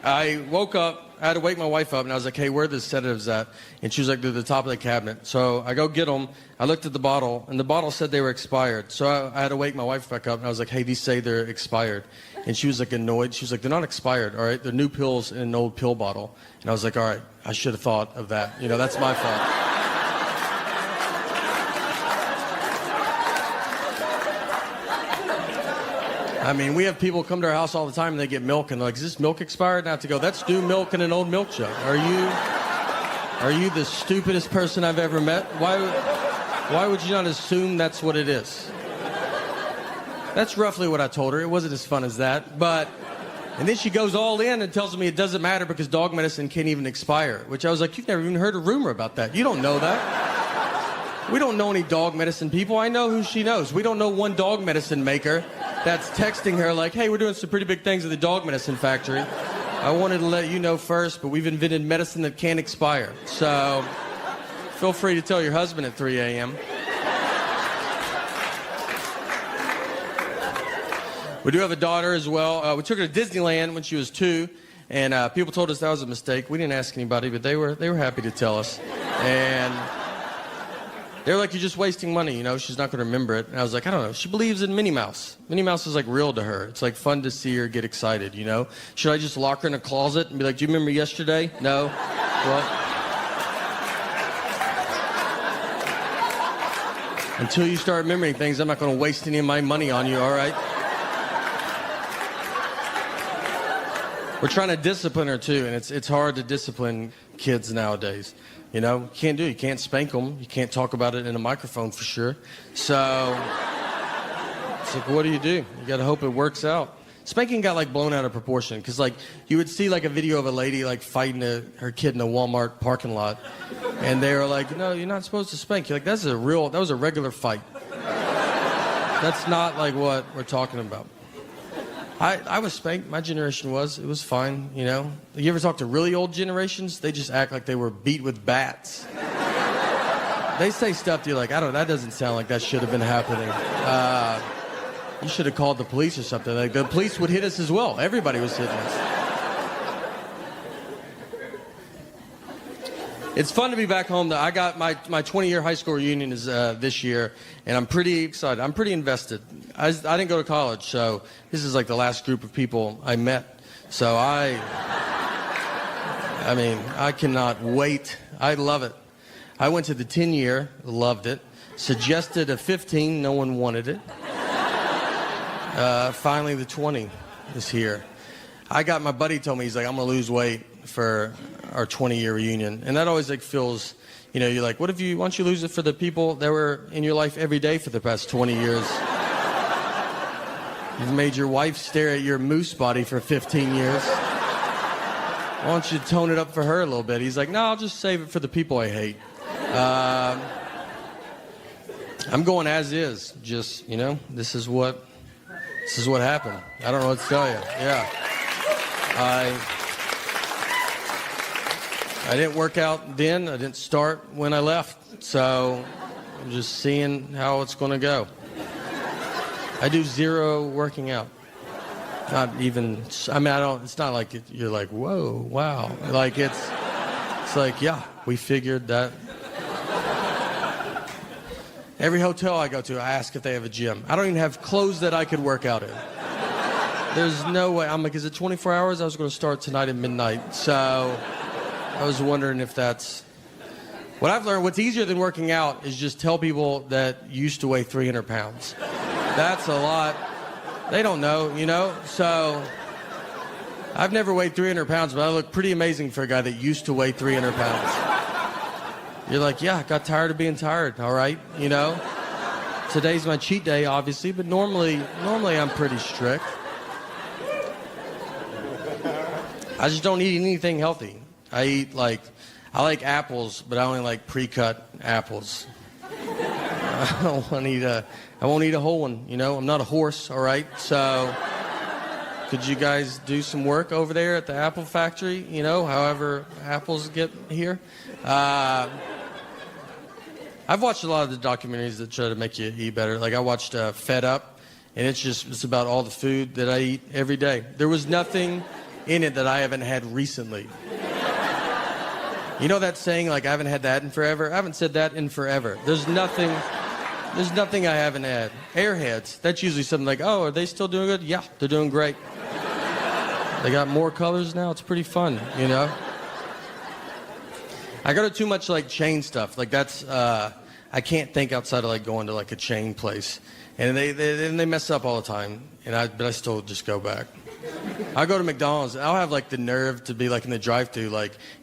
I woke up, I had to wake my wife up, and I was like, hey, where are the sedatives at? And she was like, they're at the top of the cabinet. So I go get them. I looked at the bottle, and the bottle said they were expired. So I had to wake my wife back up, and I was like, hey, these say they're expired. And she was like annoyed. She was like, they're not expired, all right? They're new pills in an old pill bottle. And I was like, all right, I should have thought of that. You know, that's my fault. I mean, we have people come to our house all the time and they get milk and they're like, is this milk expired? And I have to go, that's new milk in an old milk jug. Are you the stupidest person I've ever met? Why would you not assume that's what it is? That's roughly what I told her. It wasn't as fun as that. And then she goes all in and tells me it doesn't matter because dog medicine can't even expire. Which I was like, you've never even heard a rumor about that. You don't know that. We don't know any dog medicine people. I know who she knows. We don't know one dog medicine maker that's texting her like, hey, we're doing some pretty big things at the dog medicine factory. I wanted to let you know first, but we've invented medicine that can't expire. So feel free to tell your husband at 3 a.m. We do have a daughter as well. We took her to Disneyland when she was 2, and people told us that was a mistake. We didn't ask anybody, but they were happy to tell us. And they were like, you're just wasting money, you know, she's not going to remember it. And I was like, I don't know. She believes in Minnie Mouse. Minnie Mouse is like real to her. It's like fun to see her get excited, you know. Should I just lock her in a closet and be like, do you remember yesterday? No? Well, until you start remembering things, I'm not going to waste any of my money on you, all right? We're trying to discipline her, too, and it's hard to discipline kids nowadays. You know, you can't spank them. You can't talk about it in a microphone for sure. So it's like, what do? You got to hope it works out. Spanking got, like, blown out of proportion because, like, you would see, like, a video of a lady, like, fighting her kid in a Walmart parking lot, and they were like, no, you're not supposed to spank. You're like, that was a regular fight. That's not, like, what we're talking about. I was spanked. My generation was. It was fine, you know. You ever talk to really old generations? They just act like they were beat with bats. They say stuff to you like, that doesn't sound like that should have been happening. You should have called the police or something. Like, the police would hit us as well. Everybody was hitting us. It's fun to be back home. I got my 20-year high school reunion is this year, and I'm pretty excited. I'm pretty invested. I didn't go to college, so this is like the last group of people I met. So I mean, I cannot wait. I love it. I went to the 10-year, loved it. Suggested a 15, no one wanted it. Finally, the 20 is here. My buddy told me, he's like, I'm going to lose weight for our 20-year reunion. And that always like feels, you know, you're like, why don't you lose it for the people that were in your life every day for the past 20 years? You've made your wife stare at your moose body for 15 years. Why don't you tone it up for her a little bit? He's like, no, I'll just save it for the people I hate. I'm going as is. Just, this is what happened. I don't know what to tell you. Yeah. I didn't work out then. I didn't start when I left. So I'm just seeing how it's going to go. I do zero working out. Not even, it's not like you're like, whoa, wow. Like it's like, yeah, we figured that. Every hotel I go to, I ask if they have a gym. I don't even have clothes that I could work out in. There's no way. I'm like, is it 24 hours? I was going to start tonight at midnight. So I was wondering if that's... What I've learned, what's easier than working out is just tell people that you used to weigh 300 pounds. That's a lot. They don't know, So I've never weighed 300 pounds, but I look pretty amazing for a guy that used to weigh 300 pounds. You're like, yeah, I got tired of being tired, all right, Today's my cheat day, obviously, but normally I'm pretty strict. I just don't eat anything healthy. I like apples, but I only like pre-cut apples. I won't eat a whole one, I'm not a horse, all right? So could you guys do some work over there at the apple factory, however apples get here? I've watched a lot of the documentaries that try to make you eat better. Like I watched Fed Up, and it's about all the food that I eat every day. There was nothing in it that I haven't had recently. You know that saying, like, I haven't had that in forever? I haven't said that in forever. There's nothing I haven't had. Airheads, that's usually something like, oh, are they still doing good? Yeah, they're doing great. They got more colors now. It's pretty fun, I go to too much, chain stuff. That's, I can't think outside of, going to, a chain place. And they mess up all the time. But I still just go back. I go to McDonald's, and I'll have, the nerve to be, in the drive-thru,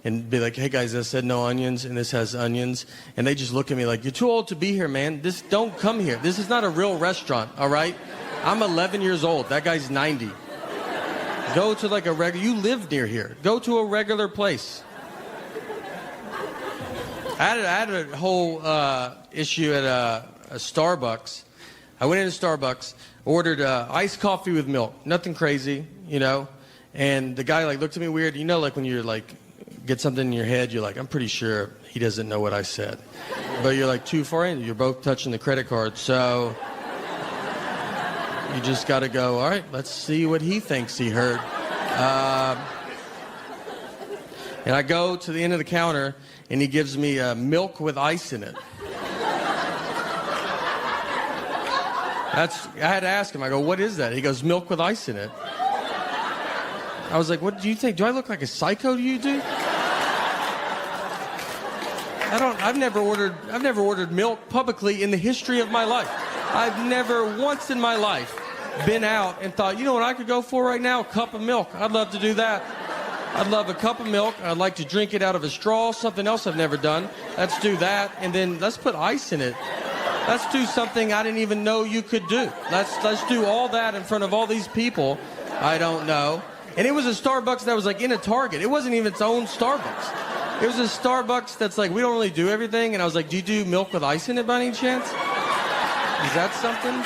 and be like, hey, guys, this said no onions, and this has onions. And they just look at me like, you're too old to be here, man. Don't come here. This is not a real restaurant, all right? I'm 11 years old. That guy's 90. Go to, a regular... You live near here. Go to a regular place. I had a whole issue at a Starbucks. I went into Starbucks, ordered iced coffee with milk. Nothing crazy, And the guy looked at me weird. When you're get something in your head, you're like, I'm pretty sure he doesn't know what I said. But you're too far in. You're both touching the credit card. So you just got to go, all right, let's see what he thinks he heard. And I go to the end of the counter, and he gives me milk with ice in it. I had to ask him. I go, what is that? He goes, milk with ice in it. I was like, what do you think? Do I look like a psycho to you, dude? I've never ordered milk publicly in the history of my life. I've never once in my life been out and thought, you know what I could go for right now? A cup of milk. I'd love to do that. I'd love a cup of milk. I'd like to drink it out of a straw, something else I've never done. Let's do that, and then let's put ice in it. Let's do something I didn't even know you could do. Let's do all that in front of all these people I don't know. And it was a Starbucks that was in a Target. It wasn't even its own Starbucks. It was a Starbucks that's we don't really do everything. And I was like, do you do milk with ice in it by any chance? Is that something?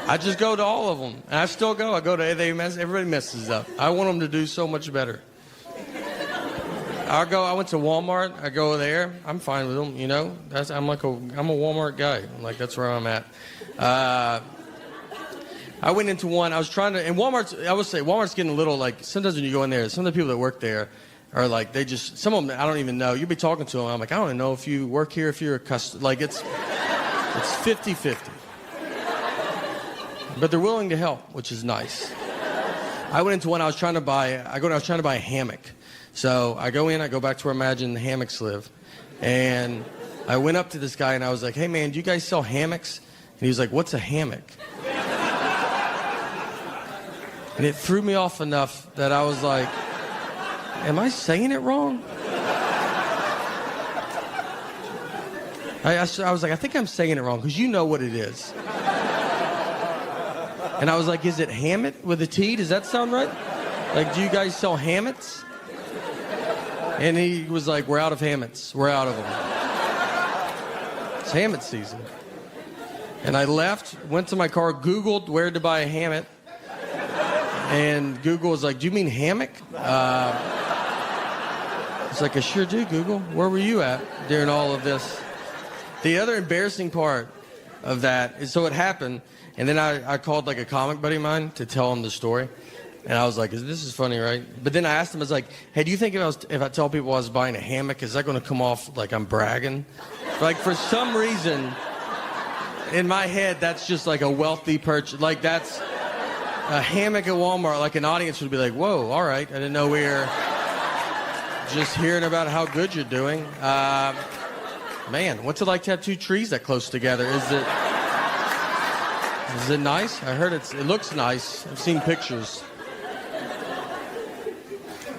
I just go to all of them. And I still go. I go to everybody messes up. I want them to do so much better. I went to Walmart. I go there. I'm fine with them, I'm a Walmart guy. That's where I'm at. I went into one. I was trying to, and Walmart's getting a little sometimes when you go in there, some of the people that work there are some of them I don't even know. You'll be talking to them. I'm I don't even know if you work here, if you're a customer. It's 50-50. But they're willing to help, which is nice. I went into one. I was trying to buy a hammock. So I go in, I go back to where I imagine the hammocks live. And I went up to this guy and I was like, hey man, do you guys sell hammocks? And he was like, what's a hammock? And it threw me off enough that I was like, am I saying it wrong? I was like, I think I'm saying it wrong, because you know what it is. And I was like, is it Hammett with a T? Does that sound right? Like, do you guys sell Hammets? And he was like, we're out of Hammets. We're out of them. It's Hammet season. And I left, went to my car, Googled where to buy a Hammett. And Google was like, do you mean hammock? It's like, I sure do, Google. Where were you at during all of this? The other embarrassing part of that is, so it happened, and then I called like a comic buddy of mine to tell him the story. And I was like, this is funny, right? But then I asked him, I was like, hey, do you think if I tell people I was buying a hammock, is that going to come off like I'm bragging? Like, for some reason, in my head, that's just like a wealthy purchase. Like, that's a hammock at Walmart. Like, an audience would be like, whoa, all right. I didn't know we were just hearing about how good you're doing. Man, what's it like to have two trees that close together? Is it nice? I heard it looks nice. I've seen pictures.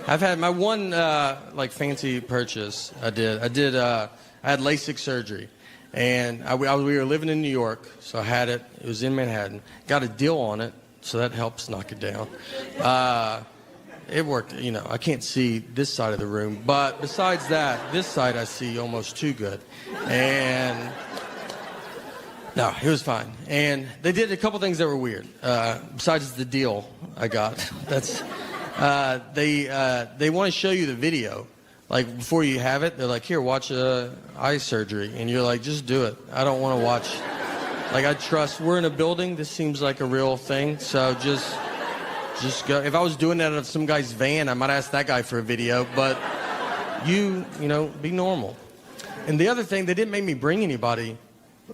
I've had my one like fancy purchase. I had LASIK surgery, and we were living in New York, so I had it. It was in Manhattan. Got a deal on it, so that helps knock it down. It worked. You know, I can't see this side of the room, but besides that, this side I see almost too good. And no, it was fine. And they did a couple things that were weird. Besides the deal I got, that's they want to show you the video, like before you have it. They're like, here, watch eye surgery, and you're like, just do it. I don't want to watch. Like, I trust. We're in a building. This seems like a real thing, so just go. If I was doing that out of some guy's van, I might ask that guy for a video, but you know, be normal. And the other thing, they didn't make me bring anybody.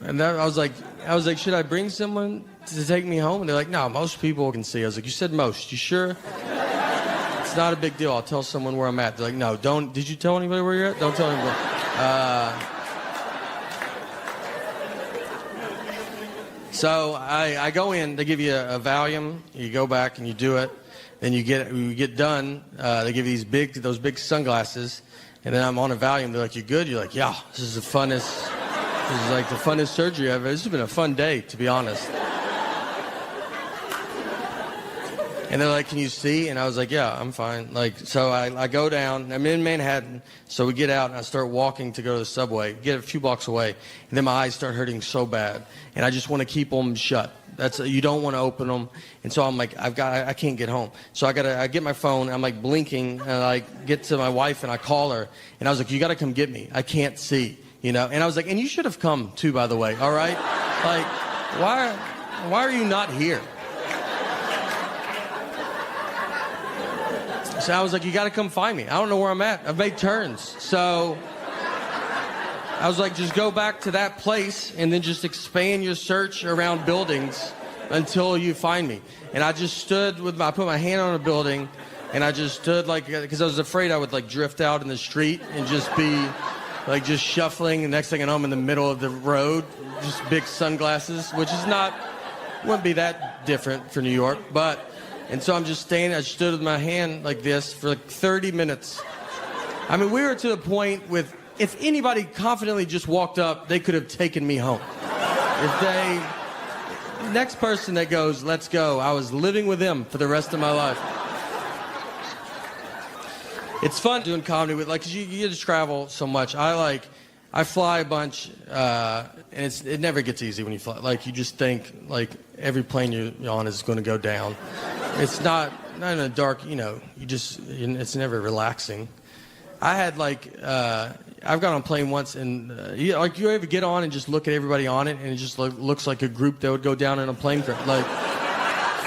And I was like, should I bring someone to take me home? And they're like, no, most people can see. I was like, you said most. You sure? It's not a big deal. I'll tell someone where I'm at. They're like, no, don't. Did you tell anybody where you're at? Don't tell anybody. So I go in. They give you a Valium. You go back and you do it. Then you get done. They give you those big sunglasses. And then I'm on a Valium. They're like, you good? You're like, yeah. This is the funnest. This is like the funnest surgery ever. This has been a fun day, to be honest. And they're like, can you see? And I was like, yeah, I'm fine. Like, so I go down. I'm in Manhattan. So we get out and I start walking to go to the subway, get a few blocks away. And then my eyes start hurting so bad. And I just want to keep them shut. You don't want to open them. And so I'm like, I can't get home. So I get my phone. I'm like blinking. And I get to my wife and I call her. And I was like, you got to come get me. I can't see. You know, and I was like, and you should have come too, by the way, all right? Like, why are you not here? So I was like, you got to come find me. I don't know where I'm at. I've made turns. So I was like, just go back to that place and then just expand your search around buildings until you find me. And I just stood I put my hand on a building and I just stood like, because I was afraid I would like drift out in the street and just be like just shuffling. The next thing I know, I'm in the middle of the road, just big sunglasses, which wouldn't be that different for New York. And so I'm just standing, I stood with my hand like this for like 30 minutes. I mean, we were to the point with, if anybody confidently just walked up, they could have taken me home. Next person that goes, let's go, I was living with them for the rest of my life. It's fun doing comedy with, like, 'cause you get to travel so much. I fly a bunch, and it never gets easy when you fly. Like, you just think, like, every plane you're on is going to go down. It's not in a dark, you know, it's never relaxing. I had, I've got on a plane once, and, you ever get on and just look at everybody on it, and it just looks like a group that would go down in a plane crash. Like,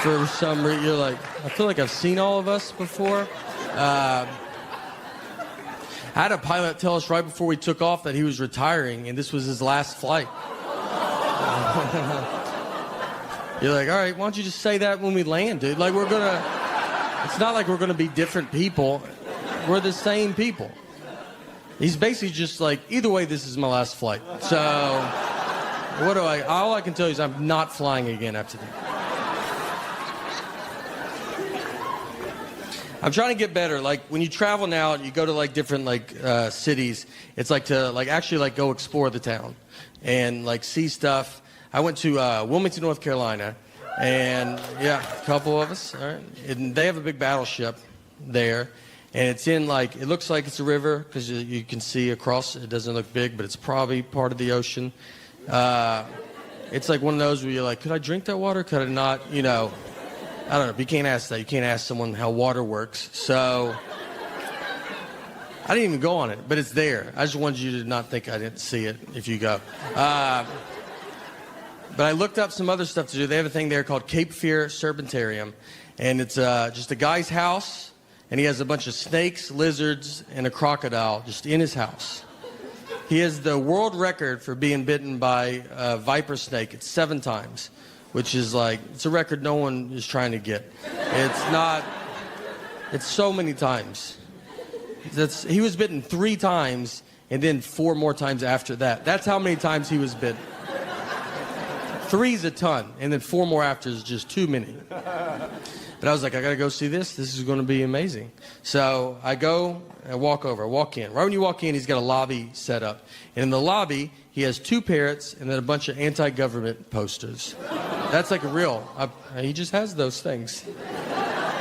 for some reason, you're like, I feel like I've seen all of us before. I had a pilot tell us right before we took off that he was retiring, and this was his last flight. You're like, all right, why don't you just say that when we land, dude? Like, it's not like we're gonna be different people. We're the same people. He's basically just like, either way, this is my last flight. So, all I can tell you is I'm not flying again after that. I'm trying to get better. Like when you travel now, you go to like different like cities. It's like to like actually like go explore the town and like see stuff. I went to Wilmington, North Carolina, and yeah, a couple of us. All right, and they have a big battleship there, and it's in like it looks like it's a river because you can see across. It doesn't look big, but it's probably part of the ocean. It's like one of those where you're like, could I drink that water? Could I not? You know. I don't know, but you can't ask that. You can't ask someone how water works. So I didn't even go on it, but it's there. I just wanted you to not think I didn't see it if you go. But I looked up some other stuff to do. They have a thing there called Cape Fear Serpentarium, and it's just a guy's house, and he has a bunch of snakes, lizards, and a crocodile just in his house. He has the world record for being bitten by a viper snake. It's 7 times. Which is like, it's a record no one is trying to get. It's so many times. He was bitten 3 times and then 4 more times after that. That's how many times he was bitten. 3's a ton, and then 4 more after is just too many. But I was like, I gotta go see this. This is gonna be amazing. So I go, I walk in. Right when you walk in, he's got a lobby set up. And in the lobby, he has 2 parrots and then a bunch of anti-government posters. That's like a real, he just has those things.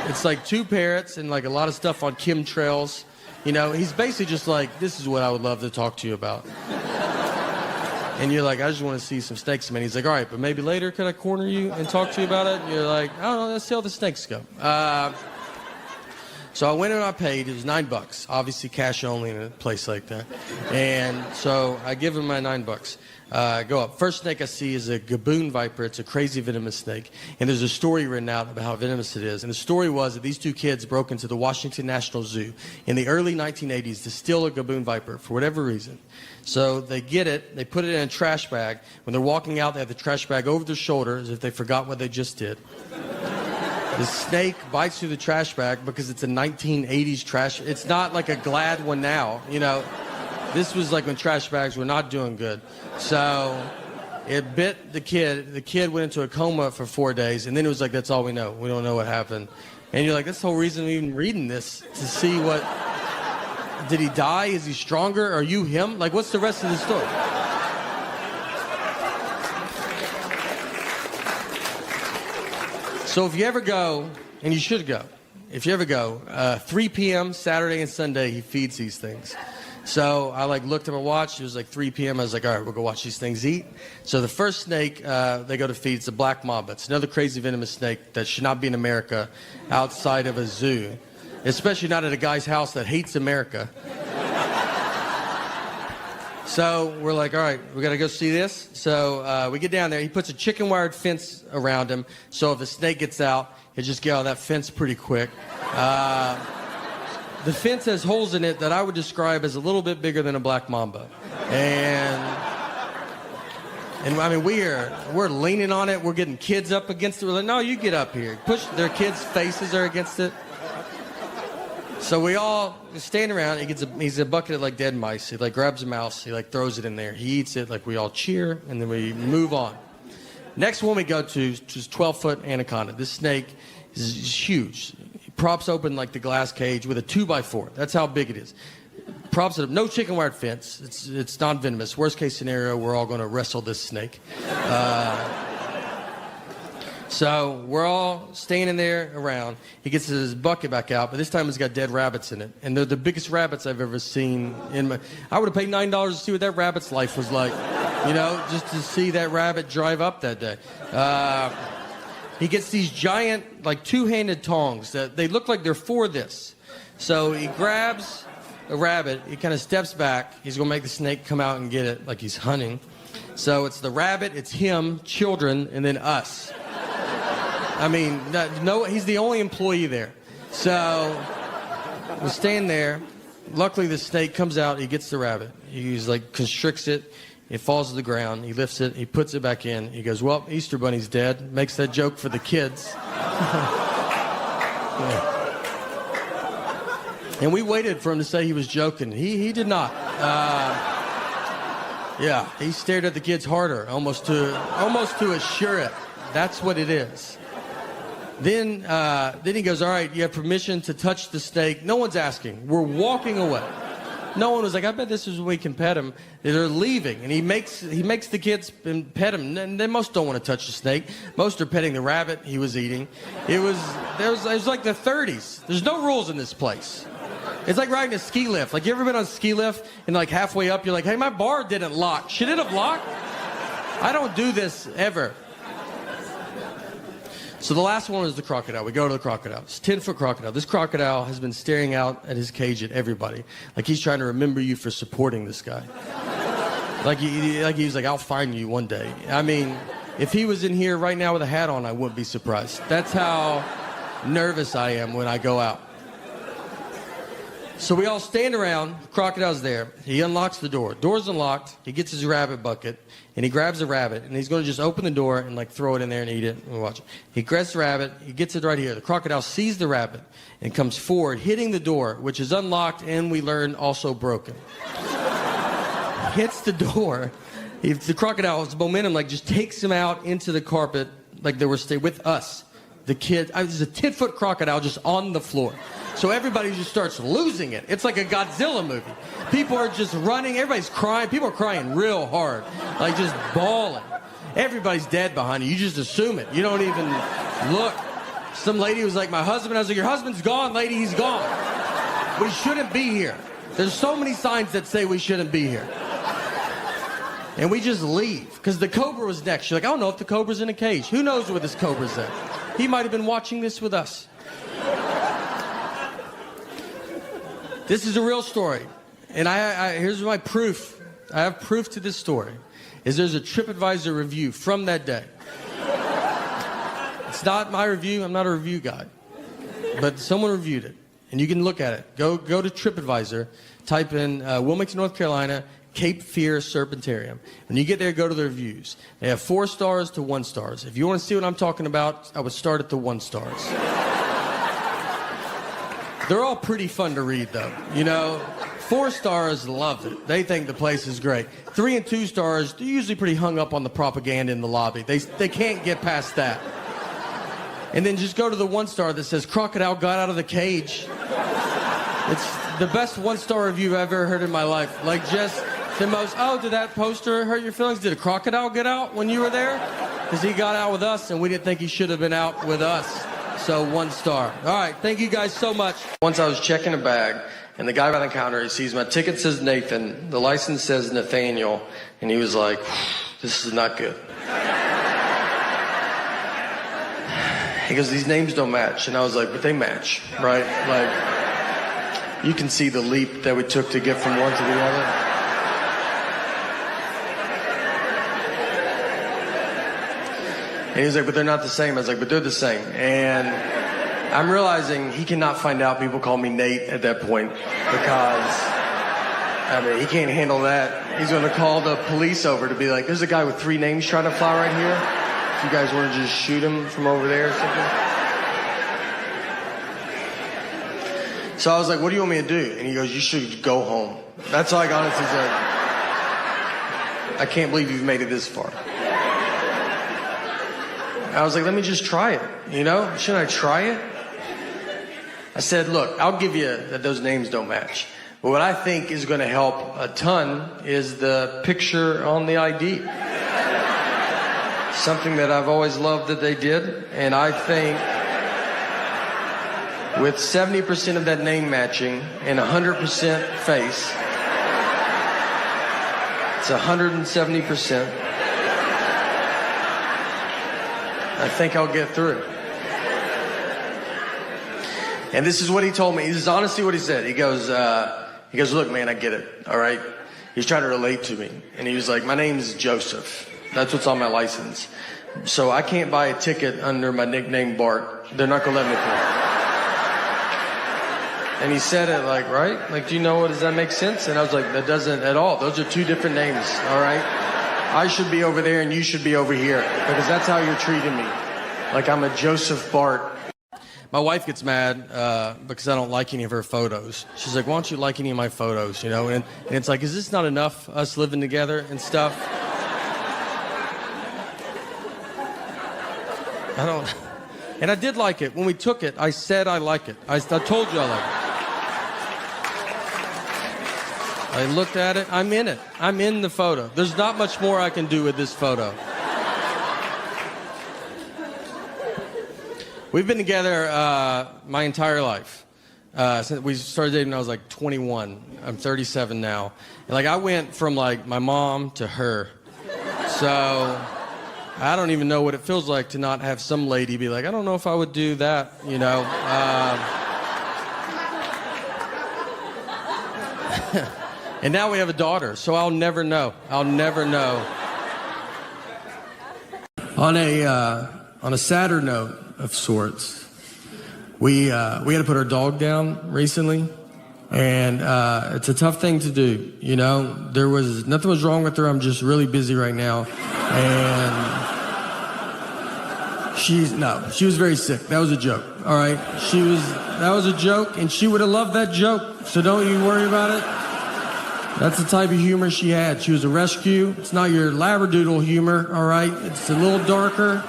It's like 2 parrots and like a lot of stuff on chemtrails. You know, he's basically just like, this is what I would love to talk to you about. And you're like, I just want to see some snakes. And he's like, all right, but maybe later could I corner you and talk to you about it? And you're like, I don't know, let's see how the snakes go. So I went and I paid. It was $9, obviously cash only in a place like that. And so I give him my $9. Go up. First snake I see is a gaboon viper. It's a crazy venomous snake. And there's a story written out about how venomous it is. And the story was that these 2 kids broke into the Washington National Zoo in the early 1980s to steal a gaboon viper for whatever reason. So they get it, they put it in a trash bag. When they're walking out, they have the trash bag over their shoulder as if they forgot what they just did. The snake bites through the trash bag because it's a 1980s trash. It's not like a Glad one now, you know. This was like when trash bags were not doing good. So it bit the kid. The kid went into a coma for 4 days, and then it was like, that's all we know. We don't know what happened. And you're like, that's the whole reason we're even reading this, to see what... Did he die? Is he stronger? Are you him? Like, what's the rest of the story? So if you ever go, and you should go, if you ever go, 3 p.m. Saturday and Sunday, he feeds these things. So I like looked at my watch. It was like 3 p.m. I was like, all right, we'll go watch these things eat. So the first snake they go to feed is a black mamba. It's another crazy venomous snake that should not be in America outside of a zoo, especially not at a guy's house that hates America. So we're like, all right, we got to go see this. So we get down there. He puts a chicken wired fence around him. So if a snake gets out, he'll just get out of that fence pretty quick. The fence has holes in it that I would describe as a little bit bigger than a black mamba. And I mean, we're leaning on it. We're getting kids up against it. We're like, no, you get up here. Push, their kids' faces are against it. So we all stand around. He's a bucket of like dead mice. He like grabs a mouse. He like throws it in there. He eats it. Like we all cheer, and then we move on. Next one we go to is 12-foot anaconda. This snake is huge. He props open like the glass cage with a 2x4. That's how big it is. Props it up. No chicken wired fence. It's non-venomous. Worst case scenario, we're all going to wrestle this snake. So we're all standing there around. He gets his bucket back out, but this time it's got dead rabbits in it. And they're the biggest rabbits I've ever seen in my... I would have paid $9 to see what that rabbit's life was like. You know, just to see that rabbit drive up that day. He gets these giant, like, 2-handed tongs that they look like they're for this. So he grabs a rabbit. He kind of steps back. He's going to make the snake come out and get it like he's hunting. So it's the rabbit, it's him, children, and then us. I mean, no, he's the only employee there. So we stand there. Luckily, the snake comes out. He gets the rabbit. He's like constricts it. It falls to the ground. He lifts it. He puts it back in. He goes, well, Easter Bunny's dead. Makes that joke for the kids. Yeah. And we waited for him to say he was joking. He did not. Yeah, he stared at the kids harder, almost to assure it. That's what it is. Then he goes, all right, you have permission to touch the snake. No one's asking. We're walking away. No one was like, I bet this is when we can pet him. They're leaving, and he makes the kids pet him. And they most don't want to touch the snake. Most are petting the rabbit he was eating. It was like the 30s. There's no rules in this place. It's like riding a ski lift. Like, you ever been on a ski lift, and like halfway up, you're like, hey, my bar didn't lock. Should it have locked? I don't do this ever. So the last one is the crocodile. We go to the crocodile. It's a 10-foot crocodile. This crocodile has been staring out at his cage at everybody. Like he's trying to remember you for supporting this guy. Like he's like, I'll find you one day. I mean, if he was in here right now with a hat on, I wouldn't be surprised. That's how nervous I am when I go out. So we all stand around. The crocodile's there. He unlocks the door. Door's unlocked. He gets his rabbit bucket, and he grabs the rabbit, and he's going to just open the door and like throw it in there and eat it and watch it. He grabs the rabbit. He gets it right here. The crocodile sees the rabbit and comes forward, hitting the door, which is unlocked and we learn also broken. Hits the door. The crocodile's momentum like just takes him out into the carpet like they were staying with us. The kid, there's a 10-foot crocodile just on the floor. So everybody just starts losing it. It's like a Godzilla movie. People are just running. Everybody's crying. People are crying real hard. Like just bawling. Everybody's dead behind you. You just assume it. You don't even look. Some lady was like, my husband. I was like, your husband's gone, lady. He's gone. We shouldn't be here. There's so many signs that say we shouldn't be here. And we just leave. Because the cobra was next. She's like, I don't know if the cobra's in a cage. Who knows where this cobra's at? He might have been watching this with us. This is a real story. And here's my proof. I have proof to this story. Is there's a TripAdvisor review from that day. It's not my review. I'm not a review guy. But someone reviewed it. And you can look at it. Go to TripAdvisor. Type in Wilmington, North Carolina, Cape Fear Serpentarium. When you get there, go to the reviews. They have 4 stars to 1 stars. If you want to see what I'm talking about, I would start at the 1 stars. They're all pretty fun to read, though. You know, 4 stars love it. They think the place is great. 3 and 2 stars, they're usually pretty hung up on the propaganda in the lobby. They can't get past that. And then just go to the 1 star that says, crocodile got out of the cage. It's the best 1-star review I've ever heard in my life. Like, just the most, oh, did that poster hurt your feelings? Did a crocodile get out when you were there? Because he got out with us, and we didn't think he should have been out with us. So 1 star. All right, thank you guys so much. Once I was checking a bag, and the guy behind the counter, he sees my ticket says Nathan, the license says Nathaniel, and he was like, this is not good. He goes, these names don't match. And I was like, but they match, right? Like, you can see the leap that we took to get from one to the other. And he was like, but they're not the same. I was like, but they're the same. And I'm realizing he cannot find out people call me Nate at that point because, I mean, he can't handle that. He's going to call the police over to be like, there's a guy with 3 names trying to fly right here. If you guys want to just shoot him from over there or something. So I was like, what do you want me to do? And he goes, you should go home. That's all I honestly said. I can't believe you've made it this far. I was like, let me just try it, you know? Shouldn't I try it? I said, look, I'll give you that those names don't match. But what I think is going to help a ton is the picture on the ID. Something that I've always loved that they did. And I think with 70% of that name matching and 100% face, it's 170%. I think I'll get through. And this is what he told me. This is honestly what he said. He goes, look, man, I get it. All right. He's trying to relate to me. And he was like, my name's Joseph. That's what's on my license. So I can't buy a ticket under my nickname Bart. They're not going to let me through. And he said it like, right? Like, do you know what, does that make sense? And I was like, that doesn't at all. Those are 2 different names. All right. I should be over there and you should be over here because that's how you're treating me. Like I'm a Joseph Bart. My wife gets mad because I don't like any of her photos. She's like, why don't you like any of my photos, you know? And it's like, is this not enough, us living together and stuff? And I did like it. When we took it, I said I like it. I told you I like it. I looked at it. I'm in it. I'm in the photo. There's not much more I can do with this photo. We've been together my entire life. Since we started dating when I was like 21. I'm 37 now. And like I went from like my mom to her. So I don't even know what it feels like to not have some lady be like, I don't know if I would do that, you know. And now we have a daughter, so I'll never know. I'll never know. On a sadder note of sorts, we had to put our dog down recently, and it's a tough thing to do. You know, nothing was wrong with her. I'm just really busy right now, and she was very sick. That was a joke. All right, that was a joke, and she would have loved that joke. So don't you worry about it. That's the type of humor she had. She was a rescue. It's not your labradoodle humor. All right, it's a little darker.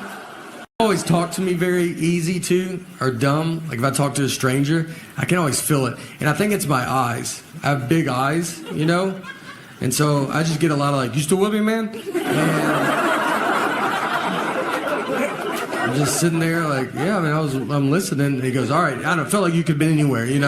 Always talk to me very easy too, or dumb. Like if I talk to a stranger, I can always feel it. And I think it's my eyes. I have big eyes, you know? And so I just get a lot of like, you still with me, man? And I'm just sitting there like, yeah, I mean, I'm listening. And he goes, all right, I don't feel like you could have been anywhere, you know?